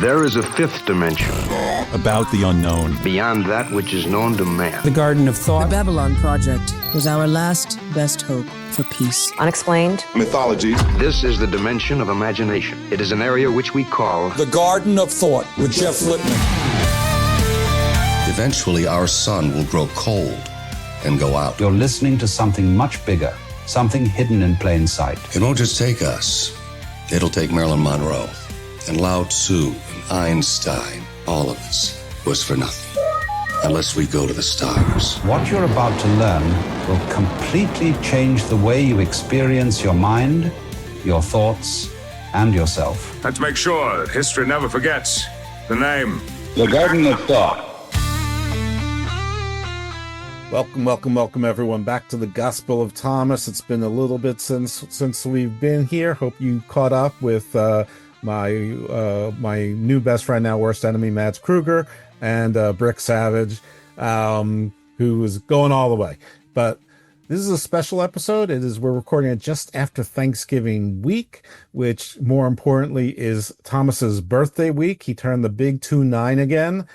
There is a fifth dimension. About the unknown. Beyond that which is known to man. The Garden of Thought. The Babylon Project was our last best hope for peace. Unexplained. Mythologies. This is the dimension of imagination. It is an area which we call The Garden of Thought with Jeff Lippman. Eventually, our sun will grow cold and go out. You're listening to something much bigger, something hidden in plain sight. It won't just take us. It'll take Marilyn Monroe and Lao Tzu and Einstein. All of us was for nothing unless we go to the stars. What you're about to learn will completely change the way you experience your mind, your thoughts, and yourself. Let's make sure that history never forgets the name. The Garden of Thought. Welcome, everyone, back to the Gospel of Thomas. It's been a little bit since we've been here. Hope you caught up with my new best friend, now worst enemy, Mads Kruger, and Brick Savage, who is going all the way. But this is a special episode. We're recording it just after Thanksgiving week, which more importantly is Thomas's birthday week. He turned the big 29 again.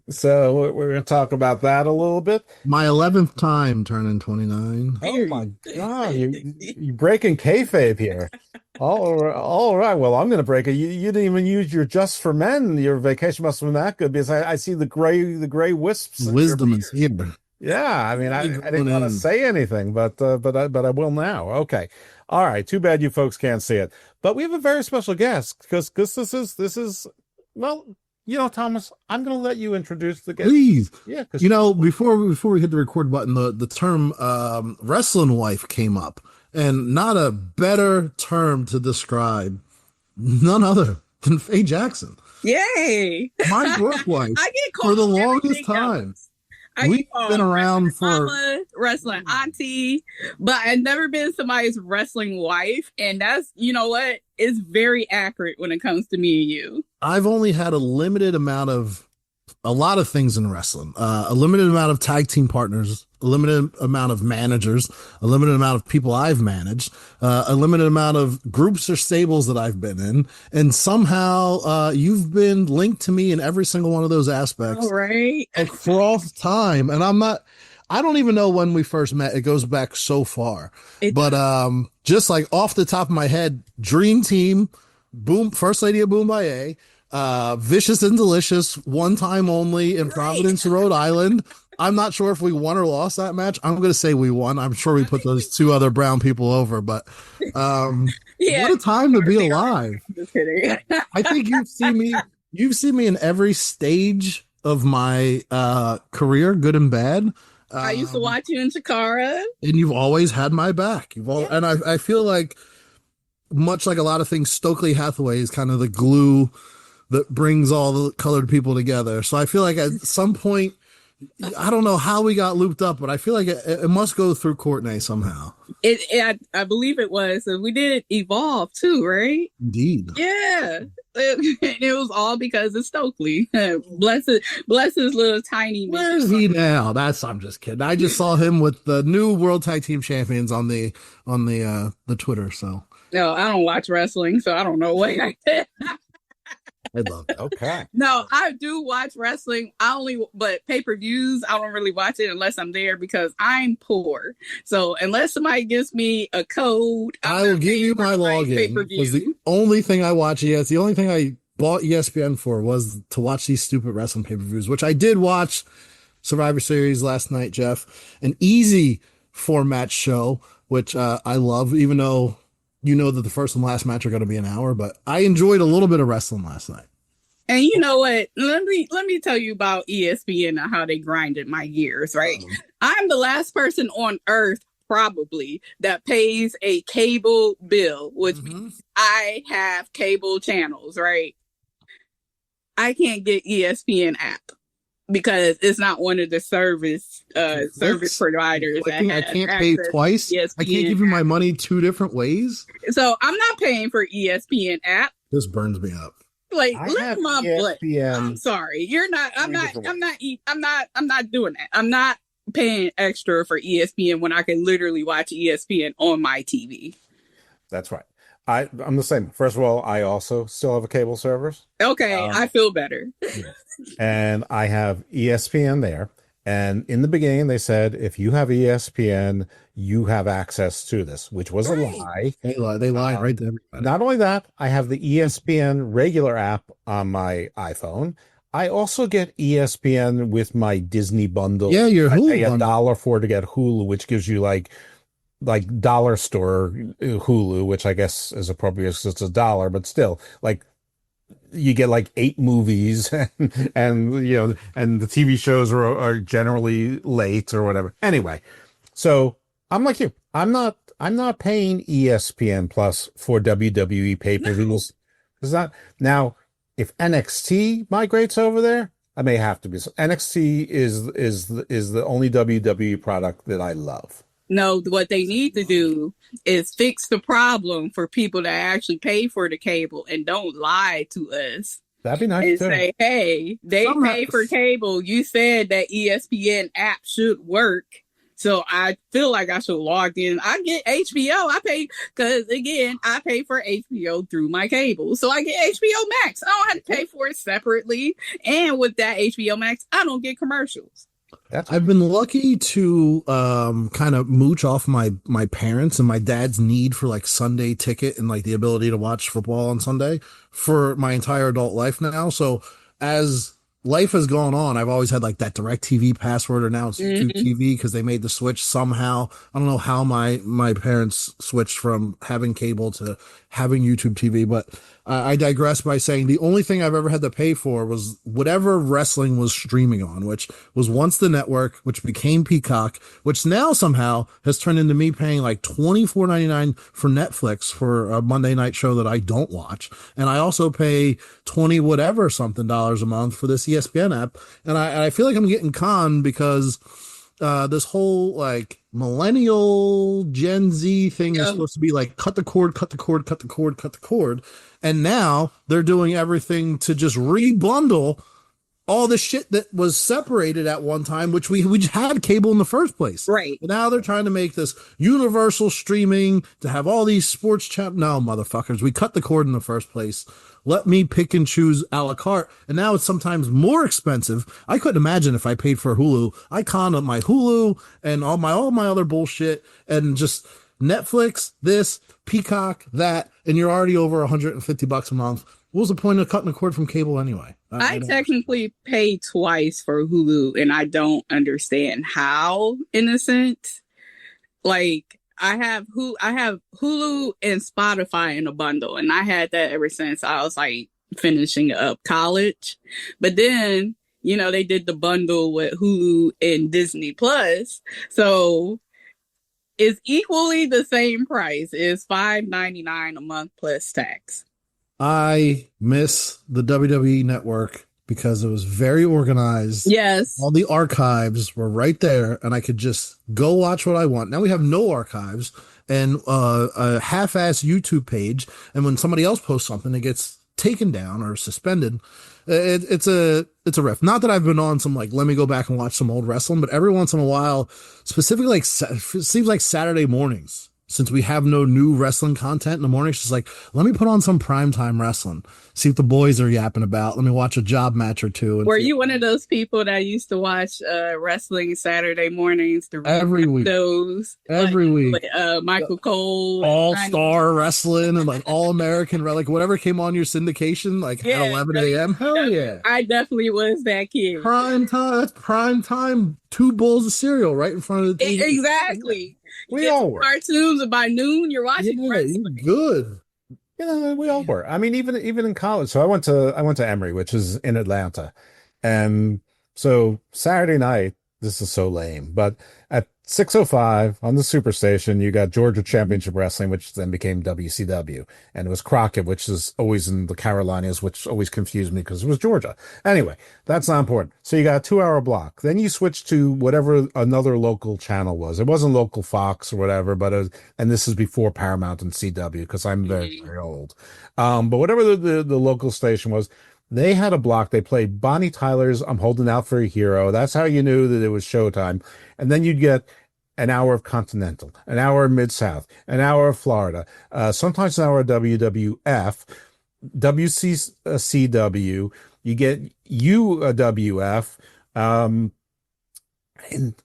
So we're going to talk about that a little bit. My 11th time turning 29. Oh my God, you're breaking kayfabe here. All right. Well, I'm going to break it. You didn't even use your Just for Men. Your vacation must have been that good because I see the gray wisps. Wisdom is here. Yeah, I mean, I didn't want to say anything, but I will now. Okay, all right. Too bad you folks can't see it, but we have a very special guest because this is well, Thomas, I'm going to let you introduce the guest. Please, yeah. Before we hit the record button, the term wrestling wife came up, and not a better term to describe none other than Faye Jackson. Yay! My work wife for the longest time. We've been around for mama, wrestling auntie, but I've never been somebody's wrestling wife. And that's, you know what? It's very accurate when it comes to me and you. I've only had a lot of things in wrestling, a limited amount of tag team partners, a limited amount of managers, a limited amount of people I've managed, a limited amount of groups or stables that I've been in. And somehow you've been linked to me in every single one of those aspects. All right. Across time. And I don't even know when we first met. It goes back so far. But just like off the top of my head, Dream Team, First Lady of Bomaye, Vicious and Delicious, one time only in Providence, Rhode Island. I'm not sure if we won or lost that match. I'm going to say we won. I'm sure we put those two other brown people over, but what a time to be alive. Just kidding. I think you've seen me in every stage of my career, good and bad. I used to watch you in Chikara. And you've always had my back. And I feel like, much like a lot of things, Stokely Hathaway is kind of the glue that brings all the colored people together. So I feel like at some point, I don't know how we got looped up, but I feel like it must go through Courtney somehow. I believe it was. We did Evolve too, right? Indeed. Yeah. It was all because of Stokely. Bless his little tiny. Where is he now? I'm just kidding. I just saw him with the new World Tag Team Champions on the Twitter. So no, I don't watch wrestling, so I don't know what I did. I love it. Okay. No, I do watch wrestling. But pay-per-views, I don't really watch it unless I'm there because I'm poor. So unless somebody gives me a code, I will give you my login. Because the only thing I watch, the only thing I bought ESPN for was to watch these stupid wrestling pay-per-views, which I did watch Survivor Series last night, Jeff. An easy 4-match show, which I love, even though you know that the first and last match are going to be an hour, but I enjoyed a little bit of wrestling last night. And you know what? Let me tell you about ESPN and how they grinded my gears, right? I'm the last person on earth probably that pays a cable bill, which means I have cable channels, right? I can't get ESPN app because it's not one of the service providers. I can't pay twice. ESPN I can't give you my money two different ways. So I'm not paying for ESPN app. This burns me up. Like, lick my butt. I'm sorry. You're not. I'm not doing that. I'm not paying extra for ESPN when I can literally watch ESPN on my TV. That's right. I'm the same. First of all, I also still have a cable service. Okay, I feel better. And I have ESPN there. And in the beginning, they said, if you have ESPN, you have access to this, which was a lie. They lie right to everybody. Not only that, I have the ESPN regular app on my iPhone. I also get ESPN with my Disney bundle. Yeah, your Hulu I pay bundle. $1 for to get Hulu, which gives you like dollar store Hulu, which I guess is appropriate because it's $1, but still, like, you get like 8 movies and the TV shows are generally late or whatever. Anyway, so I'm like you. I'm not paying ESPN Plus for WWE pay-per-views. Is that now if NXT migrates over there, I may have to be. So NXT is the only WWE product that I love. No, what they need to do is fix the problem for people that actually pay for the cable and don't lie to us. That'd be nice. And too. say, hey, they pay for cable. You said that ESPN app should work. So I feel like I should log in. I get HBO. I pay because, again, I pay for HBO through my cable. So I get HBO Max. I don't have to pay for it separately. And with that HBO Max, I don't get commercials. I've been lucky to kind of mooch off my parents and my dad's need for like Sunday ticket and like the ability to watch football on Sunday for my entire adult life now. So as life has gone on, I've always had like that DirecTV password, or now it's YouTube TV because they made the switch somehow. I don't know how my parents switched from having cable to having YouTube TV, but I digress by saying the only thing I've ever had to pay for was whatever wrestling was streaming on, which was once the network, which became Peacock, which now somehow has turned into me paying like $24.99 for Netflix for a Monday night show that I don't watch. And I also pay 20 whatever something dollars a month for this ESPN app. And I feel like I'm getting conned because this whole like millennial Gen Z thing is supposed to be like cut the cord. And now they're doing everything to just rebundle all the shit that was separated at one time, which we just had cable in the first place. Right. But now they're trying to make this universal streaming to have all these sports channels. No, motherfuckers, we cut the cord in the first place. Let me pick and choose a la carte. And now it's sometimes more expensive. I couldn't imagine if I paid for Hulu. I conned up my Hulu and all my other bullshit and just Netflix, this, Peacock, that, and you're already over $150 a month. What was the point of cutting the cord from cable anyway? I technically pay twice for Hulu, and I don't understand how, in a sense. Like, I have Hulu and Spotify in a bundle, and I had that ever since I was like finishing up college. But then, they did the bundle with Hulu and Disney Plus, so it's equally the same price. It's $5.99 a month plus tax. I miss the WWE network because it was very organized. Yes. All the archives were right there and I could just go watch what I want. Now we have no archives and a half-ass YouTube page. And when somebody else posts something, it gets taken down or suspended. It's a riff. Not that I've been on some like, let me go back and watch some old wrestling, but every once in a while, specifically like, it seems like Saturday mornings. Since we have no new wrestling content in the morning, it's just like, let me put on some primetime wrestling, see what the boys are yapping about. Let me watch a job match or two. Were you one of those people that used to watch wrestling Saturday mornings? Every week. Every week. Michael Cole. All-Star Wrestling and like All-American, like whatever came on your syndication, like at 11 a.m. Hell yeah. I definitely was that kid. Prime time. That's prime time. 2 bowls of cereal right in front of the TV. Exactly. We all were. Cartoons, and by noon you're watching wrestling. Good. Yeah, we all were. I mean, even in college. So I went to Emory, which is in Atlanta, and so Saturday night. This is so lame, but at 6:05 on the Superstation, you got Georgia Championship Wrestling, which then became WCW, and it was Crockett, which is always in the Carolinas, which always confused me because it was Georgia. Anyway, that's not important. So you got a 2-hour block. Then you switch to whatever another local channel was. It wasn't local Fox or whatever, but and this is before Paramount and CW because I'm very, very old. But whatever the local station was, they had a block. They played Bonnie Tyler's I'm Holding Out for a Hero. That's how you knew that it was showtime. And then you'd get an hour of Continental, an hour of Mid-South, an hour of Florida, sometimes an hour of WWF, WCCW, you get UWF, and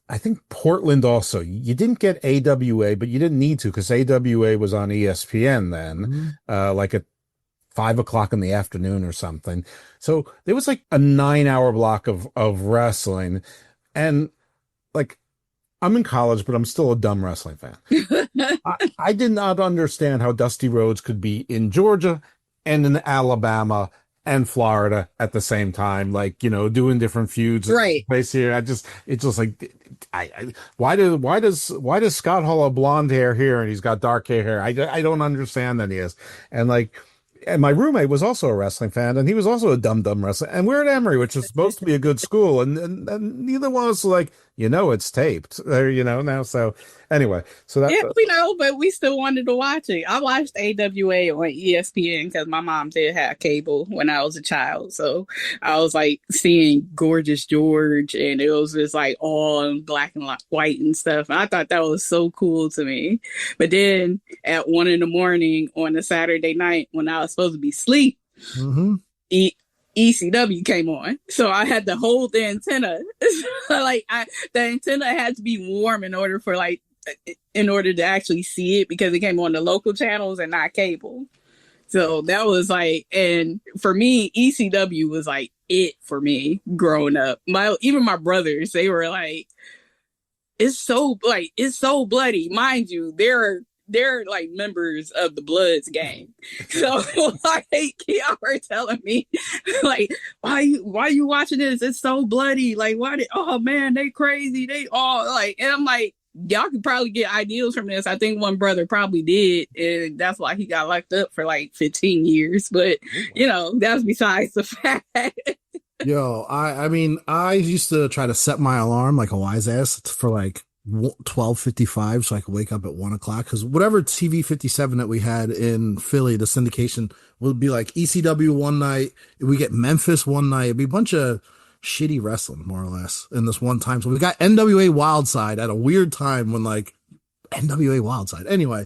I think Portland also. You didn't get AWA, but you didn't need to because AWA was on ESPN then, like at 5 o'clock in the afternoon or something. So there was like a 9-hour block of wrestling. And like, I'm in college, but I'm still a dumb wrestling fan. I did not understand how Dusty Rhodes could be in Georgia and in Alabama and Florida at the same time, like, you know, doing different feuds. Right. Place here. It's just like, why does Scott Hall have blonde hair here and he's got dark hair? I don't understand that he is. And like, and my roommate was also a wrestling fan, and he was also a dumb wrestler. And we're at Emory, which is supposed to be a good school, and neither one of us was like, you know, it's taped there, you know, now. So anyway, so that we know, but we still wanted to watch it. I watched AWA on ESPN because my mom did have cable when I was a child. So I was like seeing Gorgeous George, and it was just like all in black and white and stuff. And I thought that was so cool to me. But then at 1 a.m. on a Saturday night when I was supposed to be asleep, ECW came on, so I had to hold the antenna. Like the antenna had to be warm in order to actually see it because it came on the local channels and not cable. So that was like, and for me, ECW was like it for me growing up. Even my brothers, they were like, it's so bloody, mind you. They're like members of the Bloods gang. So like y'all were telling me like, why you watching this? It's so bloody. Like, oh man, they crazy. They all like, and I'm like, y'all could probably get ideals from this. I think one brother probably did, and that's why he got locked up for like 15 years. But you know, that's besides the fact. Yo, I mean, I used to try to set my alarm like a wise ass for like 12:55 so I could wake up at 1 o'clock, because whatever TV 57 that we had in Philly, the syndication would be like ECW one night, we get Memphis one night, it'd be a bunch of shitty wrestling more or less in this one time. So we got NWA Wildside at a weird time when like NWA Wildside anyway,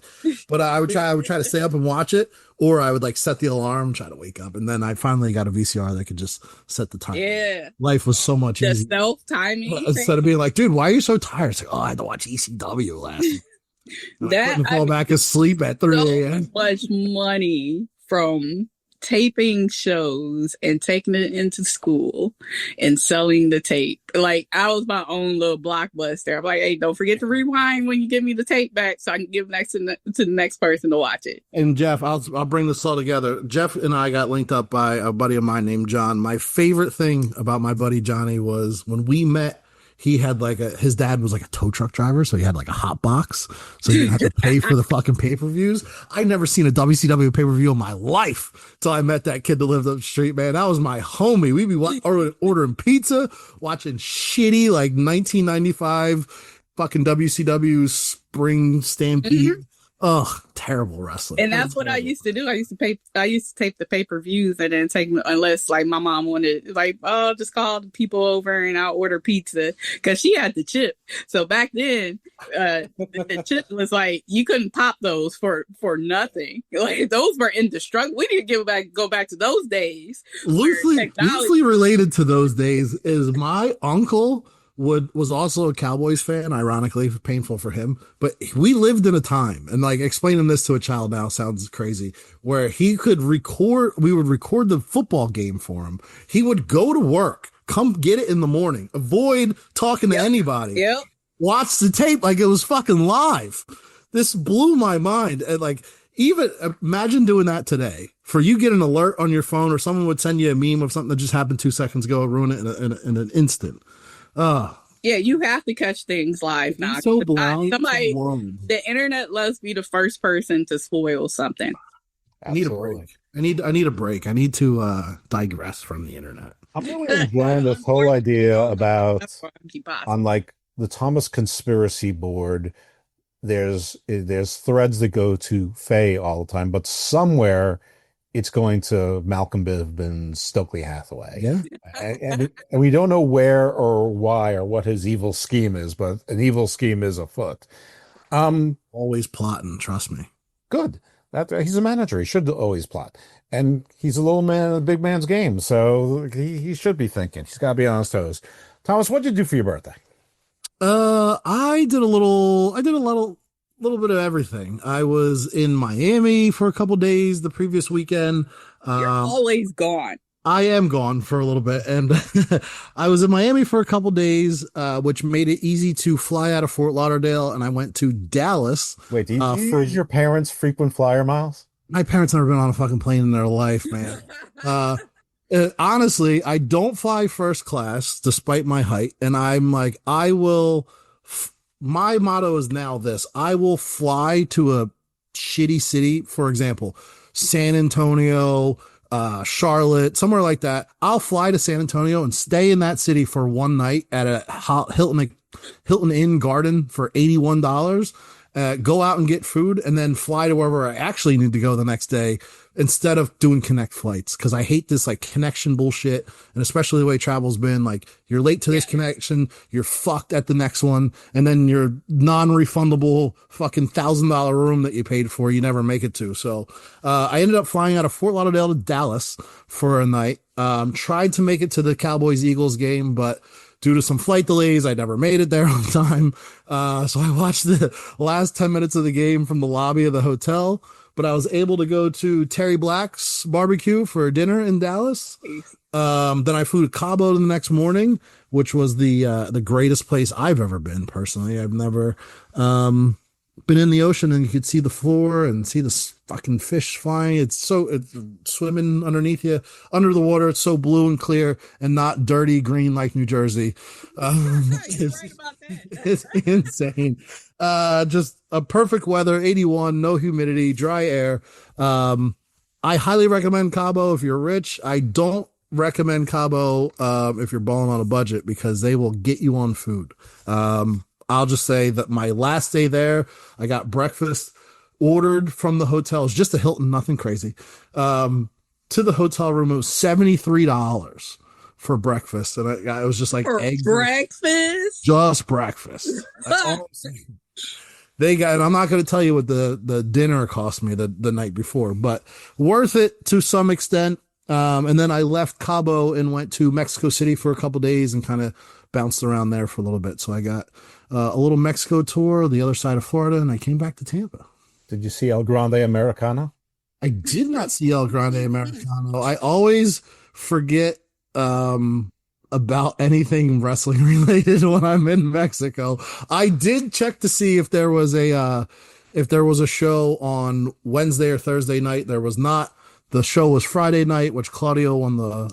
but I would try to stay up and watch it, or I would like set the alarm, try to wake up, and then I finally got a VCR that could just set the time. Yeah, life was so much easier. The self-timing instead of being like, dude, why are you so tired? It's like, oh, I had to watch ECW last night. I couldn't fall back asleep at 3 a.m. So much money from taping shows and taking it into school and selling the tape. Like, I was my own little blockbuster. I'm like, hey, don't forget to rewind when you give me the tape back so I can give next to the next person to watch it. And Jeff, I'll bring this all together. Jeff and I got linked up by a buddy of mine named John. My favorite thing about my buddy Johnny was when we met, he had like his dad was like a tow truck driver, so he had like a hot box, so he didn't have to pay for the fucking pay-per-views. I'd never seen a WCW pay-per-view in my life till I met that kid that lived up the street, man. That was my homie. We'd be ordering pizza, watching shitty like 1995 fucking WCW Spring Stampede. Oh, terrible wrestling. And that's what I used to do. I used to tape the pay-per-views and then take, unless like my mom wanted, like, oh, just call the people over and I'll order pizza, because she had the chip. So back then, the chip was like, you couldn't pop those for nothing. Like, those were indestructible. We need to go back to those days. Loosely related to those days is my uncle was also a Cowboys fan, ironically, painful for him. But we lived in a time, and like explaining this to a child now sounds crazy, where we would record the football game for him. He would go to work, come get it in the morning, avoid talking to anybody, watch the tape like it was fucking live. This blew my mind. And like, even imagine doing that today. For you get an alert on your phone, or someone would send you a meme of something that just happened 2 seconds ago, ruin it in an instant. Yeah, you have to catch things live now. So blind. The internet loves be the first person to spoil something. I need a break. I need a break. I need to digress from the internet. I'm really enjoying this whole idea about on like the Thomas Conspiracy Board. There's threads that go to Faye all the time, but somewhere it's going to Malcolm Bibb and Stokely Hathaway. Yeah. And we don't know where or why or what his evil scheme is, but an evil scheme is afoot. Always plotting, trust me. Good. He's a manager. He should always plot. And he's a little man in a big man's game, so he should be thinking. He's got to be on his toes. Thomas, what did you do for your birthday? I did a little bit of everything. I was in Miami for a couple days the previous weekend. You're always gone. I am gone for a little bit, and I was in Miami for a couple days, which made it easy to fly out of Fort Lauderdale, and I went to Dallas. Wait, do you use your parents' frequent flyer miles? My parents never been on a fucking plane in their life, man. Honestly, I don't fly first class despite my height, and I'm like, my motto is now this: I will fly to a shitty city, for example, San Antonio, Charlotte, somewhere like that. I'll fly to San Antonio and stay in that city for one night at a Hilton Inn Garden for $81. Go out and get food and then fly to wherever I actually need to go the next day instead of doing connect flights. Cause I hate this like connection bullshit. And especially the way travel's been, like, you're late to this connection, you're fucked at the next one. And then your non-refundable fucking $1,000 room that you paid for, you never make it to. So, I ended up flying out of Fort Lauderdale to Dallas for a night. Tried to make it to the Cowboys Eagles game, but due to some flight delays, I never made it there on time. So I watched the last 10 minutes of the game from the lobby of the hotel, but I was able to go to Terry Black's barbecue for dinner in Dallas. Then I flew to Cabo the next morning, which was the greatest place I've ever been personally. I've never, been in the ocean and you could see the floor and see the fucking fish flying. It's swimming underneath you, under the water. It's so blue and clear and not dirty green like New Jersey. It's insane. Just a perfect weather, 81, no humidity, dry air. I highly recommend Cabo if you're rich. I don't recommend Cabo if you're balling on a budget because they will get you on food. I'll just say that my last day there, I got breakfast ordered from the hotel. It's just a Hilton, nothing crazy. To the hotel room, it was $73 for breakfast. And it was just like for eggs. Breakfast? Just breakfast. That's all I'm saying. And I'm not going to tell you what the dinner cost me the night before, but worth it to some extent. And then I left Cabo and went to Mexico City for a couple days and kind of bounced around there for a little bit. So I got a little Mexico tour, the other side of Florida, and I came back to Tampa. Did you see El Grande Americano? I did not see El Grande Americano. I always forget about anything wrestling related when I'm in Mexico. I did check to see if there was a show on Wednesday or Thursday night. There was not. The show was Friday night, which Claudio won the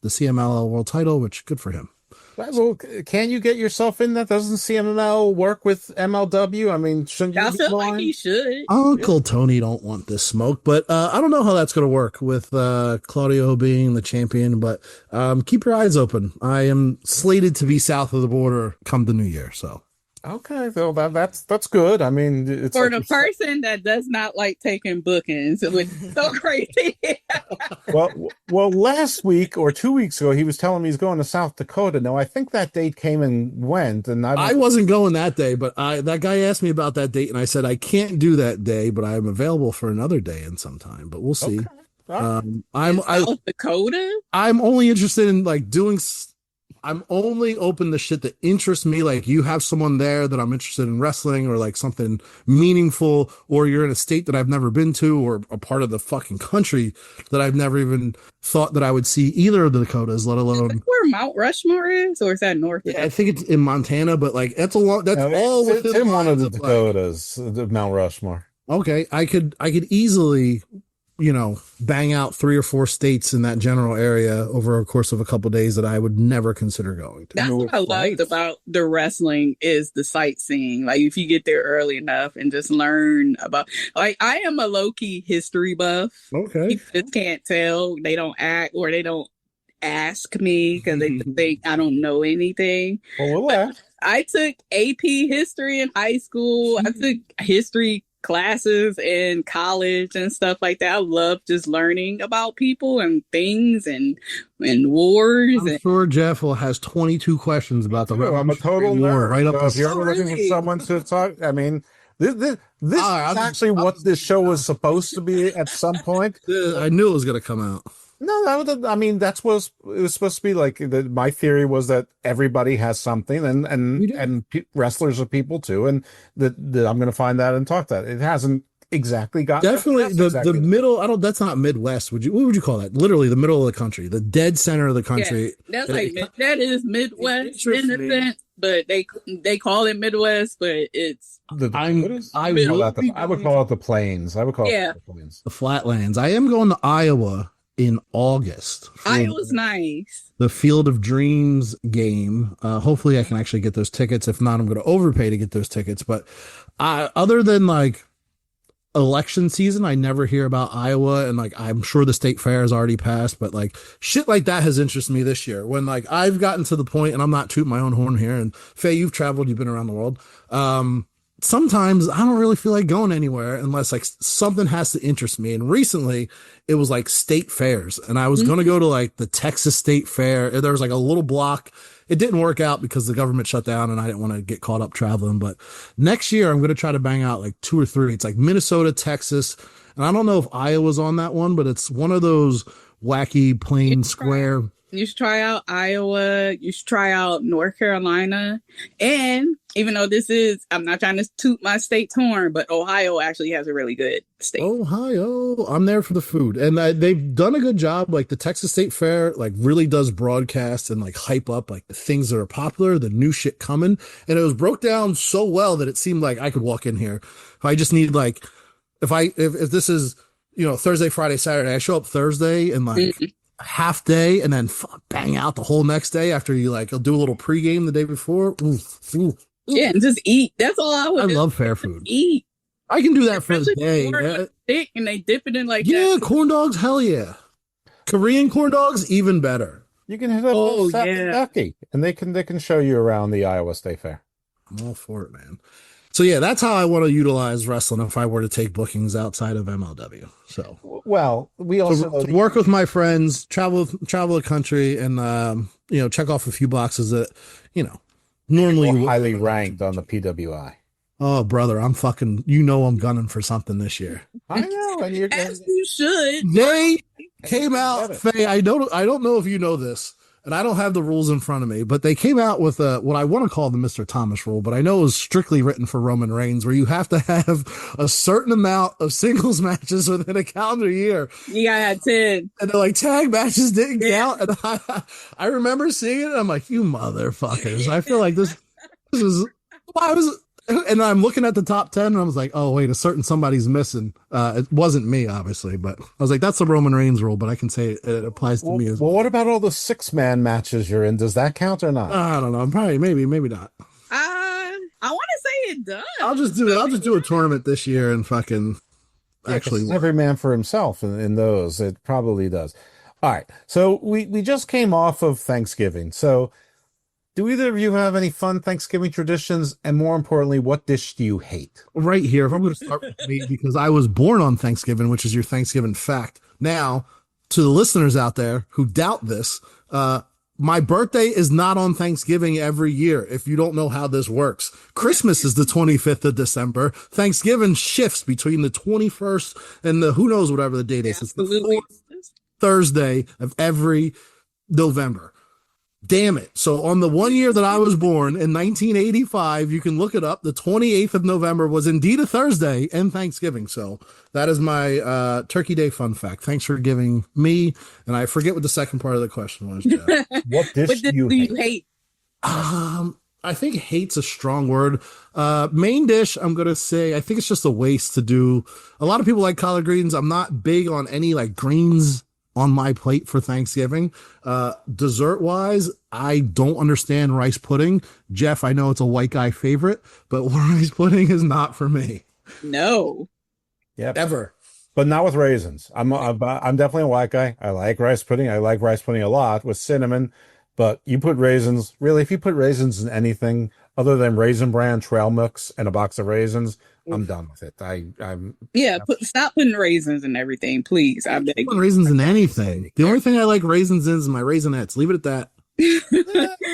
CMLL world title, which good for him. Well, can you get yourself in that? Doesn't CMLL work with MLW? I mean, shouldn't you? I feel like he should. Uncle Tony don't want this smoke, but I don't know how that's going to work with Claudio being the champion. But keep your eyes open. I am slated to be south of the border come the new year. So. Okay, so that's good. I mean, it's for like the person that does not like taking bookings, it was so crazy. well, last week or 2 weeks ago, he was telling me he's going to South Dakota. Now, I think that date came and went, and I wasn't going that day, but that guy asked me about that date, and I said I can't do that day, but I'm available for another day and sometime. But we'll see. Okay. Right. I'm South Dakota. I'm only interested in like doing. I'm only open to shit that interests me. Like you have someone there that I'm interested in wrestling or like something meaningful, or you're in a state that I've never been to or a part of the fucking country that I've never even thought that I would see either of the Dakotas, let alone. Is that where Mount Rushmore is, or is that north? Yeah, I think it's in Montana, but like that's all within in one of the like, Dakotas, the Mount Rushmore. Okay. I could easily, bang out 3 or 4 states in that general area over a course of a couple of days that I would never consider going to. That's what I loved about the wrestling is the sightseeing. Like if you get there early enough and just learn about, like I am a low-key history buff. Okay. People just can't tell. They don't act or they don't ask me because they think I don't know anything. Well, we'll ask. I took AP history in high school. I took history classes in college and stuff like that. I love just learning about people and things and wars. I'm sure Jeff has 22 questions about the I'm a total war nerd. right up So if his you're ever looking for someone to talk, I mean, this is actually what this show was supposed to be at some point. I knew it was going to come out. No, I mean that's what it was supposed to be like. My theory was that everybody has something, and wrestlers are people too, and that I'm going to find that and talk that. It hasn't exactly gotten definitely the middle. That's not Midwest. What would you call that? Literally the middle of the country, the dead center of the country. Yeah, that is Midwest in a sense, but they call it Midwest, but it's I would call it the plains. I would call it the plains, the flatlands. I am going to Iowa in August. Iowa's nice. The Field of Dreams game. Hopefully I can actually get those tickets. If not, I'm going to overpay to get those tickets. But other than like election season, I never hear about Iowa, and like I'm sure the state fair has already passed, but like shit like that has interested me this year. When like I've gotten to the point, and I'm not tooting my own horn here, and Faye, you've traveled, you've been around the world. Sometimes I don't really feel like going anywhere unless like something has to interest me. And recently it was like state fairs, and I was going to go to like the Texas State Fair. There was like a little block. It didn't work out because the government shut down and I didn't want to get caught up traveling. But next year I'm going to try to bang out like 2 or 3. It's like Minnesota, Texas. And I don't know if Iowa's on that one, but it's one of those wacky plain square. You should try out Iowa. You should try out North Carolina. And even though I'm not trying to toot my state's horn, but Ohio actually has a really good state. Ohio. I'm there for the food. And they've done a good job. Like the Texas State Fair, like really does broadcast and like hype up like the things that are popular, the new shit coming. And it was broke down so well that it seemed like I could walk in here. I just need like, if this is, Thursday, Friday, Saturday, I show up Thursday and like, half day and then bang out the whole next day after you like I'll do a little pregame the day before. Yeah, and just eat. That's all I would do. Love fair food. Eat. I can do that for the day. Thick and they dip it in like that. Corn dogs, hell yeah. Korean corn dogs, even better. You can hit up Kentucky, and they can show you around the Iowa State Fair. I'm all for it, man. So yeah, that's how I want to utilize wrestling if I were to take bookings outside of MLW. So we also work with my friends, travel the country, and check off a few boxes that normally highly ranked on the PWI. Oh, brother, I'm I'm gunning for something this year. I know, and you're as you should. They came out, Faye. I don't know if you know this. And I don't have the rules in front of me, but they came out with what I want to call the Mr. Thomas rule, but I know it was strictly written for Roman Reigns, where you have to have a certain amount of singles matches within a calendar year. You gotta have 10. And they're like, tag matches didn't count. And I remember seeing it, and I'm like, you motherfuckers. I feel like this is, and I'm looking at the top 10 and I was like, oh, wait, a certain somebody's missing. It wasn't me, obviously, but I was like, that's the Roman Reigns rule, but I can say it applies to me as well. Well, what about all the 6-man matches you're in? Does that count or not? I don't know. Probably, maybe not. I want to say it does. I'll just do a tournament this year and fucking actually. Every man for himself in those. It probably does. All right. So we just came off of Thanksgiving. So do either of you have any fun Thanksgiving traditions? And more importantly, what dish do you hate? Right here, if I'm going to start with me, because I was born on Thanksgiving, which is your Thanksgiving fact. Now, to the listeners out there who doubt this, my birthday is not on Thanksgiving every year, if you don't know how this works. Christmas is the 25th of December. Thanksgiving shifts between the 21st and the who knows whatever the date is. It's the 4th Thursday of every November. Damn it. So on the one year that I was born in 1985, you can look it up. The 28th of November was indeed a Thursday and Thanksgiving. So that is my Turkey Day fun fact. Thanks for giving me. And I forget what the second part of the question was, Jeff. What dish do you hate? I think hate's a strong word. Main dish, I'm going to say, I think it's just a waste to do. A lot of people like collard greens. I'm not big on any like greens on my plate for Thanksgiving. Dessert wise, I don't understand rice pudding. Jeff, I know it's a white guy favorite, but rice pudding is not for me. No. Yeah. Ever. But not with raisins. I'm definitely a white guy. I like rice pudding. I like rice pudding a lot with cinnamon, but you put raisins, really, if you put raisins in anything other than Raisin Bran trail mix and a box of raisins, I'm done with it. I'm stop putting raisins in everything, please. I beg. Putting raisins in anything. The only thing I like raisins in is my Raisinets. Leave it at that.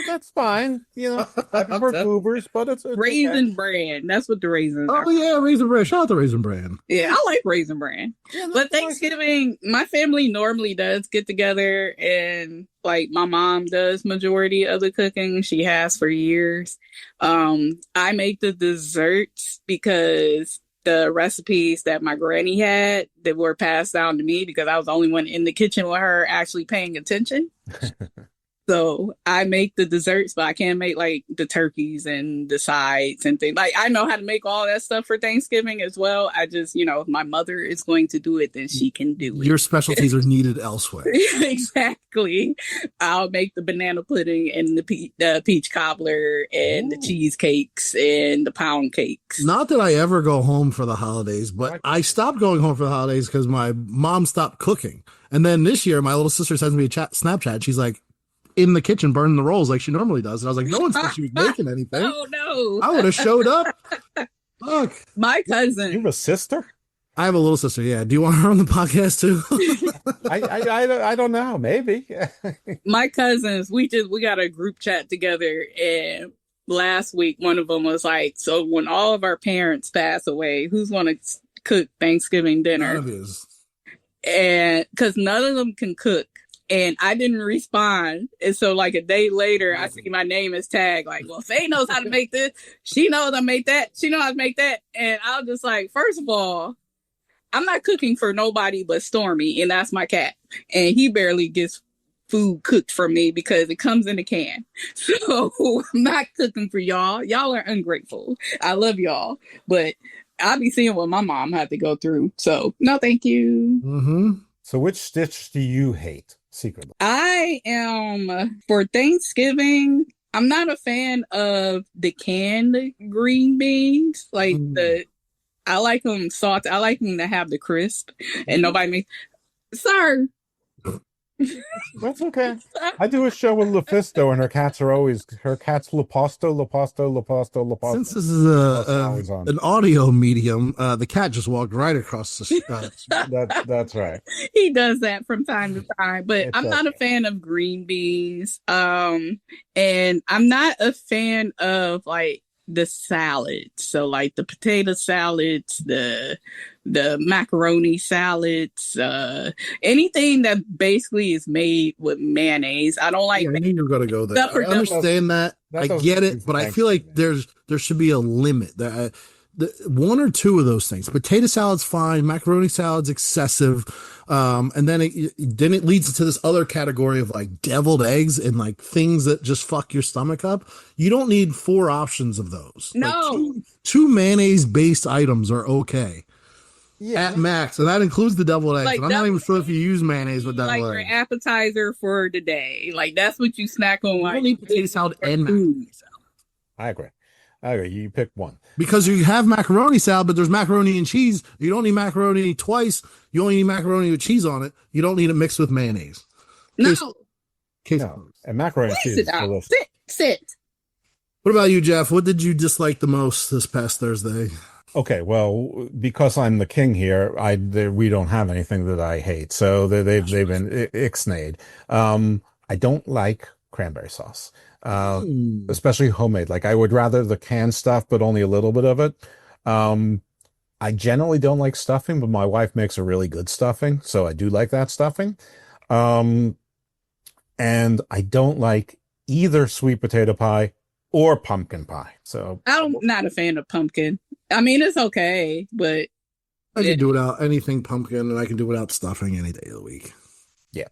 That's fine. I prefer goobers, but it's Raisin okay. Bran. That's what the raisins are. Oh yeah, Raisin Bran. Shout out to Raisin Bran. Yeah, I like Raisin Bran. Yeah, but Thanksgiving, my family normally does get together, and like my mom does majority of the cooking. She has for years. I make the desserts because the recipes that my granny had that were passed down to me because I was the only one in the kitchen with her actually paying attention. So I make the desserts, but I can't make like the turkeys and the sides and things. Like I know how to make all that stuff for Thanksgiving as well. I just, if my mother is going to do it, then she can do it. Your specialties are needed elsewhere. Exactly. I'll make the banana pudding and the peach cobbler and the cheesecakes and the pound cakes. Not that I ever go home for the holidays, but I stopped going home for the holidays because my mom stopped cooking. And then this year, my little sister sends me a Snapchat. She's like, in the kitchen burning the rolls like she normally does. And I was like, no one said she was making anything. Oh, no. I would have showed up. Look. My cousin. You have a sister? I have a little sister, yeah. Do you want her on the podcast too? I don't know. Maybe. My cousins, we got a group chat together, and last week one of them was like, so when all of our parents pass away, who's going to cook Thanksgiving dinner? None of his. And because none of them can cook. And I didn't respond. And so like a day later, I see my name is tagged like, well, Faye knows how to make this. She knows how to make that. She knows how to make that. And I was just like, first of all, I'm not cooking for nobody but Stormy. And that's my cat. And he barely gets food cooked for me because it comes in a can. So I'm not cooking for y'all. Y'all are ungrateful. I love y'all. But I'll be seeing what my mom had to go through. So no, thank you. Mm-hmm. So which dish do you hate? Secretly, I am for Thanksgiving. I'm not a fan of the canned green beans. Like I like them salted. I like them to have the crisp, and nobody makes. Sir, that's okay. I do a show with Lufisto, and her cats Lupasto. Since this is an audio medium, the cat just walked right across the street. That's right. He does that from time to time, but I'm not a fan of green beans. And I'm not a fan of like the salads. So like the potato salads, the macaroni salads, anything that basically is made with mayonnaise. I don't like. I knew you were going to go there. I understand that. I get it, but I feel like there should be a limit. One or two of those things. Potato salad's fine. Macaroni salad's excessive. And then it leads to this other category of like deviled eggs and like things that just fuck your stomach up. You don't need 4 options of those. No. Like two mayonnaise based items are okay. Yeah. At max. And that includes the deviled eggs. Like and I'm not even sure if you use mayonnaise with deviled eggs. Like your appetizer for the day. Like that's what you snack on. You don't need potato salad and macaroni salad. I agree. You pick one. Because you have macaroni salad, but there's macaroni and cheese. You don't need macaroni twice. You only need macaroni with cheese on it. You don't need it mixed with mayonnaise. No. And macaroni and cheese is delicious. Sit. What about you, Jeff? What did you dislike the most this past Thursday? Okay, well, because I'm the king here, we don't have anything that I hate. So they've been ixnayed. I don't like cranberry sauce. Especially homemade. Like I would rather the canned stuff, but only a little bit of it. I generally don't like stuffing, but my wife makes a really good stuffing, so I do like that stuffing. And I don't like either sweet potato pie or pumpkin pie. So I'm not a fan of pumpkin. I mean, it's okay, but I can do without anything pumpkin, and I can do without stuffing any day of the week. Yeah,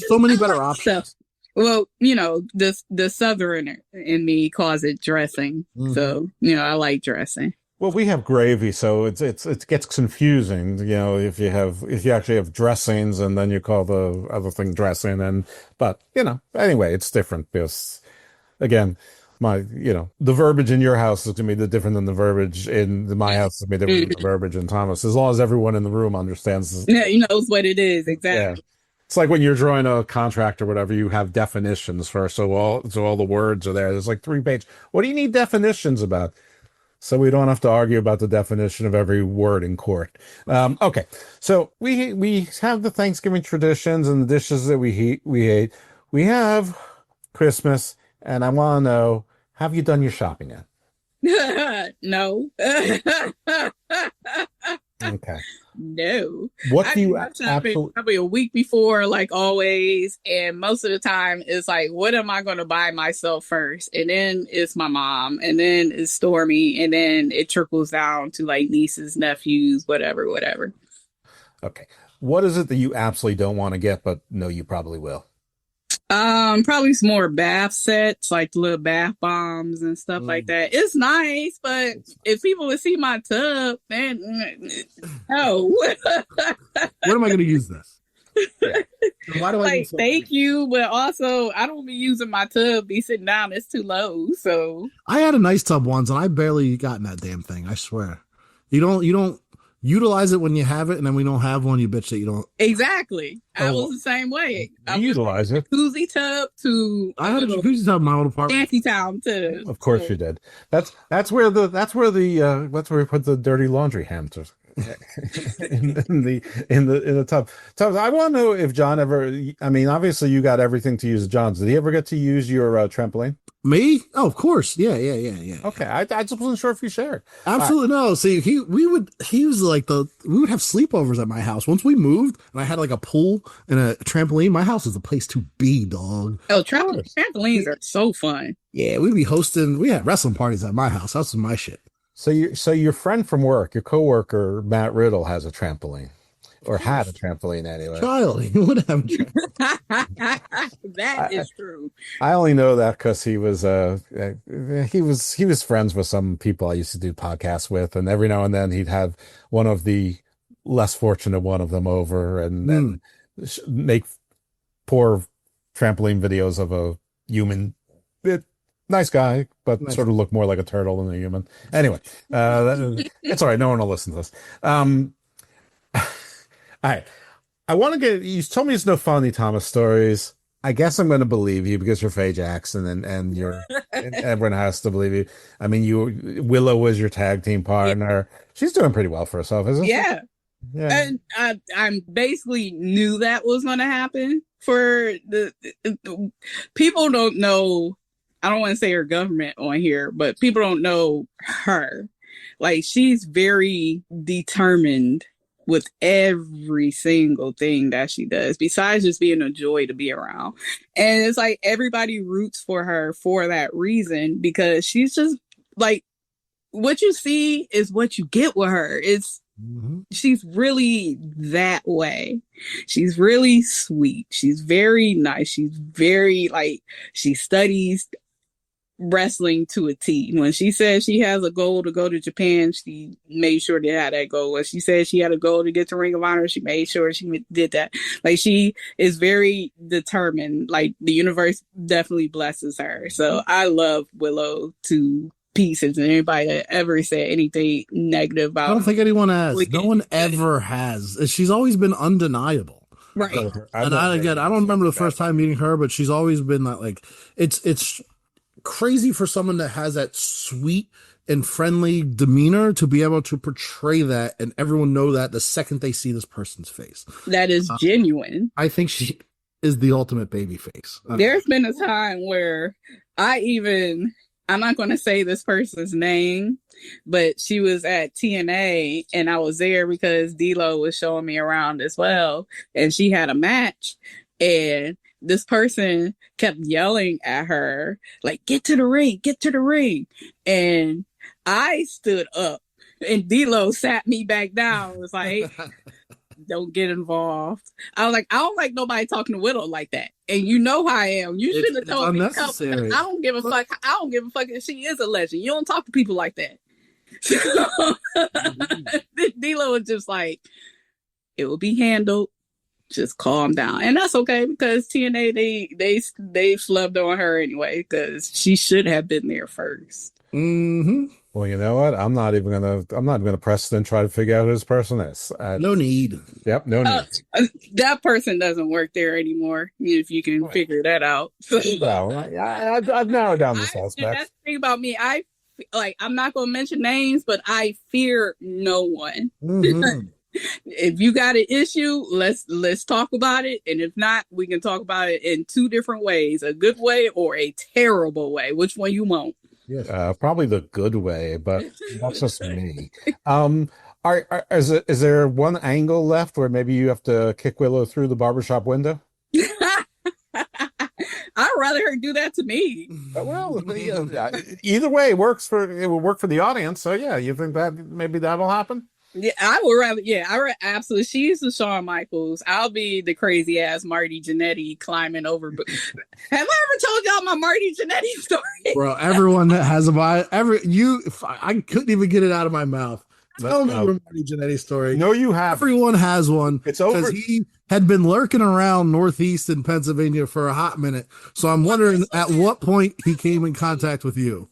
so many better options. Well, the Southerner in me calls it dressing. Mm-hmm. So, I like dressing. Well, we have gravy, so it gets confusing, if you actually have dressings and then you call the other thing dressing but anyway, it's different because again, the verbiage in your house is going to be different than the verbiage in my house is going to be different than the verbiage in Thomas, as long as everyone in the room understands. Yeah, knows what it is. Exactly. Yeah. It's like when you're drawing a contract or whatever, you have definitions first. So all the words are there. There's like 3 pages. What do you need definitions about? so we don't have to argue about the definition of every word in court. Okay, so we have the Thanksgiving traditions and the dishes that we ate. We have Christmas, and I want to know: have you done your shopping yet? No. Okay. No. What do you absolutely probably a week before, like always, and most of the time it's like, what am I going to buy myself first? And then it's my mom, and then it's Stormy, and then it trickles down to like nieces, nephews, whatever. Okay. What is it that you absolutely don't want to get, but know you probably will? Probably some more bath sets, like little bath bombs and stuff like that. It's nice, but if people would see my tub, then no. What am I going to use this? Yeah. Why do I like? Thank you, but also I don't be using my tub. Be sitting down; it's too low. So I had a nice tub once, and I barely got in that damn thing. I swear. You don't utilize it when you have it, and then we don't have one. You bitch that you don't. Exactly. I was the same way. I utilize it. Jacuzzi tub to. I had a jacuzzi tub in my old apartment. Fancy town too. Of course you did. That's where we put the dirty laundry hamsters. in the tub. I want to know if John ever. I mean, obviously you got everything to use John's. Did he ever get to use your trampoline? Me? Oh, of course. Yeah. Okay, I just wasn't sure if you shared. Absolutely no. See, we would have sleepovers at my house. Once we moved, and I had like a pool and a trampoline. My house was the place to be, dog. Oh, trampolines are so fun. Yeah, we had wrestling parties at my house. That was my shit. So your friend from work, your coworker Matt Riddle, has a trampoline, or had a trampoline anyway. Child, he would have a trampoline. That is true. I only know that because he was friends with some people I used to do podcasts with, and every now and then he'd have one of the less fortunate one of them over and make poor trampoline videos of a human. Nice guy, but sort of look more like a turtle than a human. Anyway, it's all right. No one will listen to this. All right. I want to get, you told me it's no Funny Thomas stories. I guess I'm going to believe you because you're Faye Jackson and you're, and everyone has to believe you. I mean, Willow was your tag team partner. Yeah. She's doing pretty well for herself, isn't she? Yeah. And I basically knew that was going to happen. For the people don't know. I don't want to say her government on here, but people don't know her. Like, she's very determined with every single thing that she does, besides just being a joy to be around. And it's like everybody roots for her for that reason, because she's just like, what you see is what you get with her. She's really that way. She's really sweet. She's very nice. She's very she studies wrestling to a T. When she says she has a goal to go to Japan, she made sure to have that goal. When she said she had a goal to get to Ring of Honor, she made sure she did that. Like, she is very determined. Like, the universe definitely blesses her. So I love Willow to pieces, and anybody that ever said anything negative about I don't think anyone has. No one ever has. She's always been undeniable. Right. And I don't remember the first time meeting her, but she's always been that, like, it's crazy for someone that has that sweet and friendly demeanor to be able to portray that, and everyone know that the second they see this person's face. That is genuine. I think she is the ultimate baby face. There's been a time where I'm not going to say this person's name, but she was at TNA and I was there because D-Lo was showing me around as well. And she had a match, and this person kept yelling at her, like, get to the ring, get to the ring. And I stood up and D-Lo sat me back down and was like, don't get involved. I was like, I don't like nobody talking to Willow like that. And you know how I am. You should have told me. I don't give a fuck. I don't give a fuck if she is a legend. You don't talk to people like that. D-Lo was just like, it will be handled. Just calm down. And that's okay, because TNA, they flubbed on her anyway, because she should have been there first. Mm-hmm. Well, you know what? I'm not even gonna press and try to figure out who this person is. No need. Yep, no need. That person doesn't work there anymore. If you can figure that out. Well, I've narrowed down the suspect. That's the thing about me. I like, I'm not going to mention names, but I fear no one. Mm-hmm. If you got an issue, let's talk about it. And if not, we can talk about it in two different ways, a good way or a terrible way. Which one you want? Probably the good way, but that's just me. Is there one angle left where maybe you have to kick Willow through the barbershop window? I'd rather her do that to me. Well, either way it will work for the audience. So yeah, you think that maybe that'll happen? Yeah, I would rather. Yeah, I would absolutely. She's the Shawn Michaels. I'll be the crazy ass Marty Jannetty climbing over. Have I ever told y'all my Marty Jannetty story? Bro, everyone that has I couldn't even get it out of my mouth. Tell me your Marty Jannetty story. No, you have. Everyone has one. It's over. Because he had been lurking around Northeast in Pennsylvania for a hot minute. So I'm wondering at what point he came in contact with you.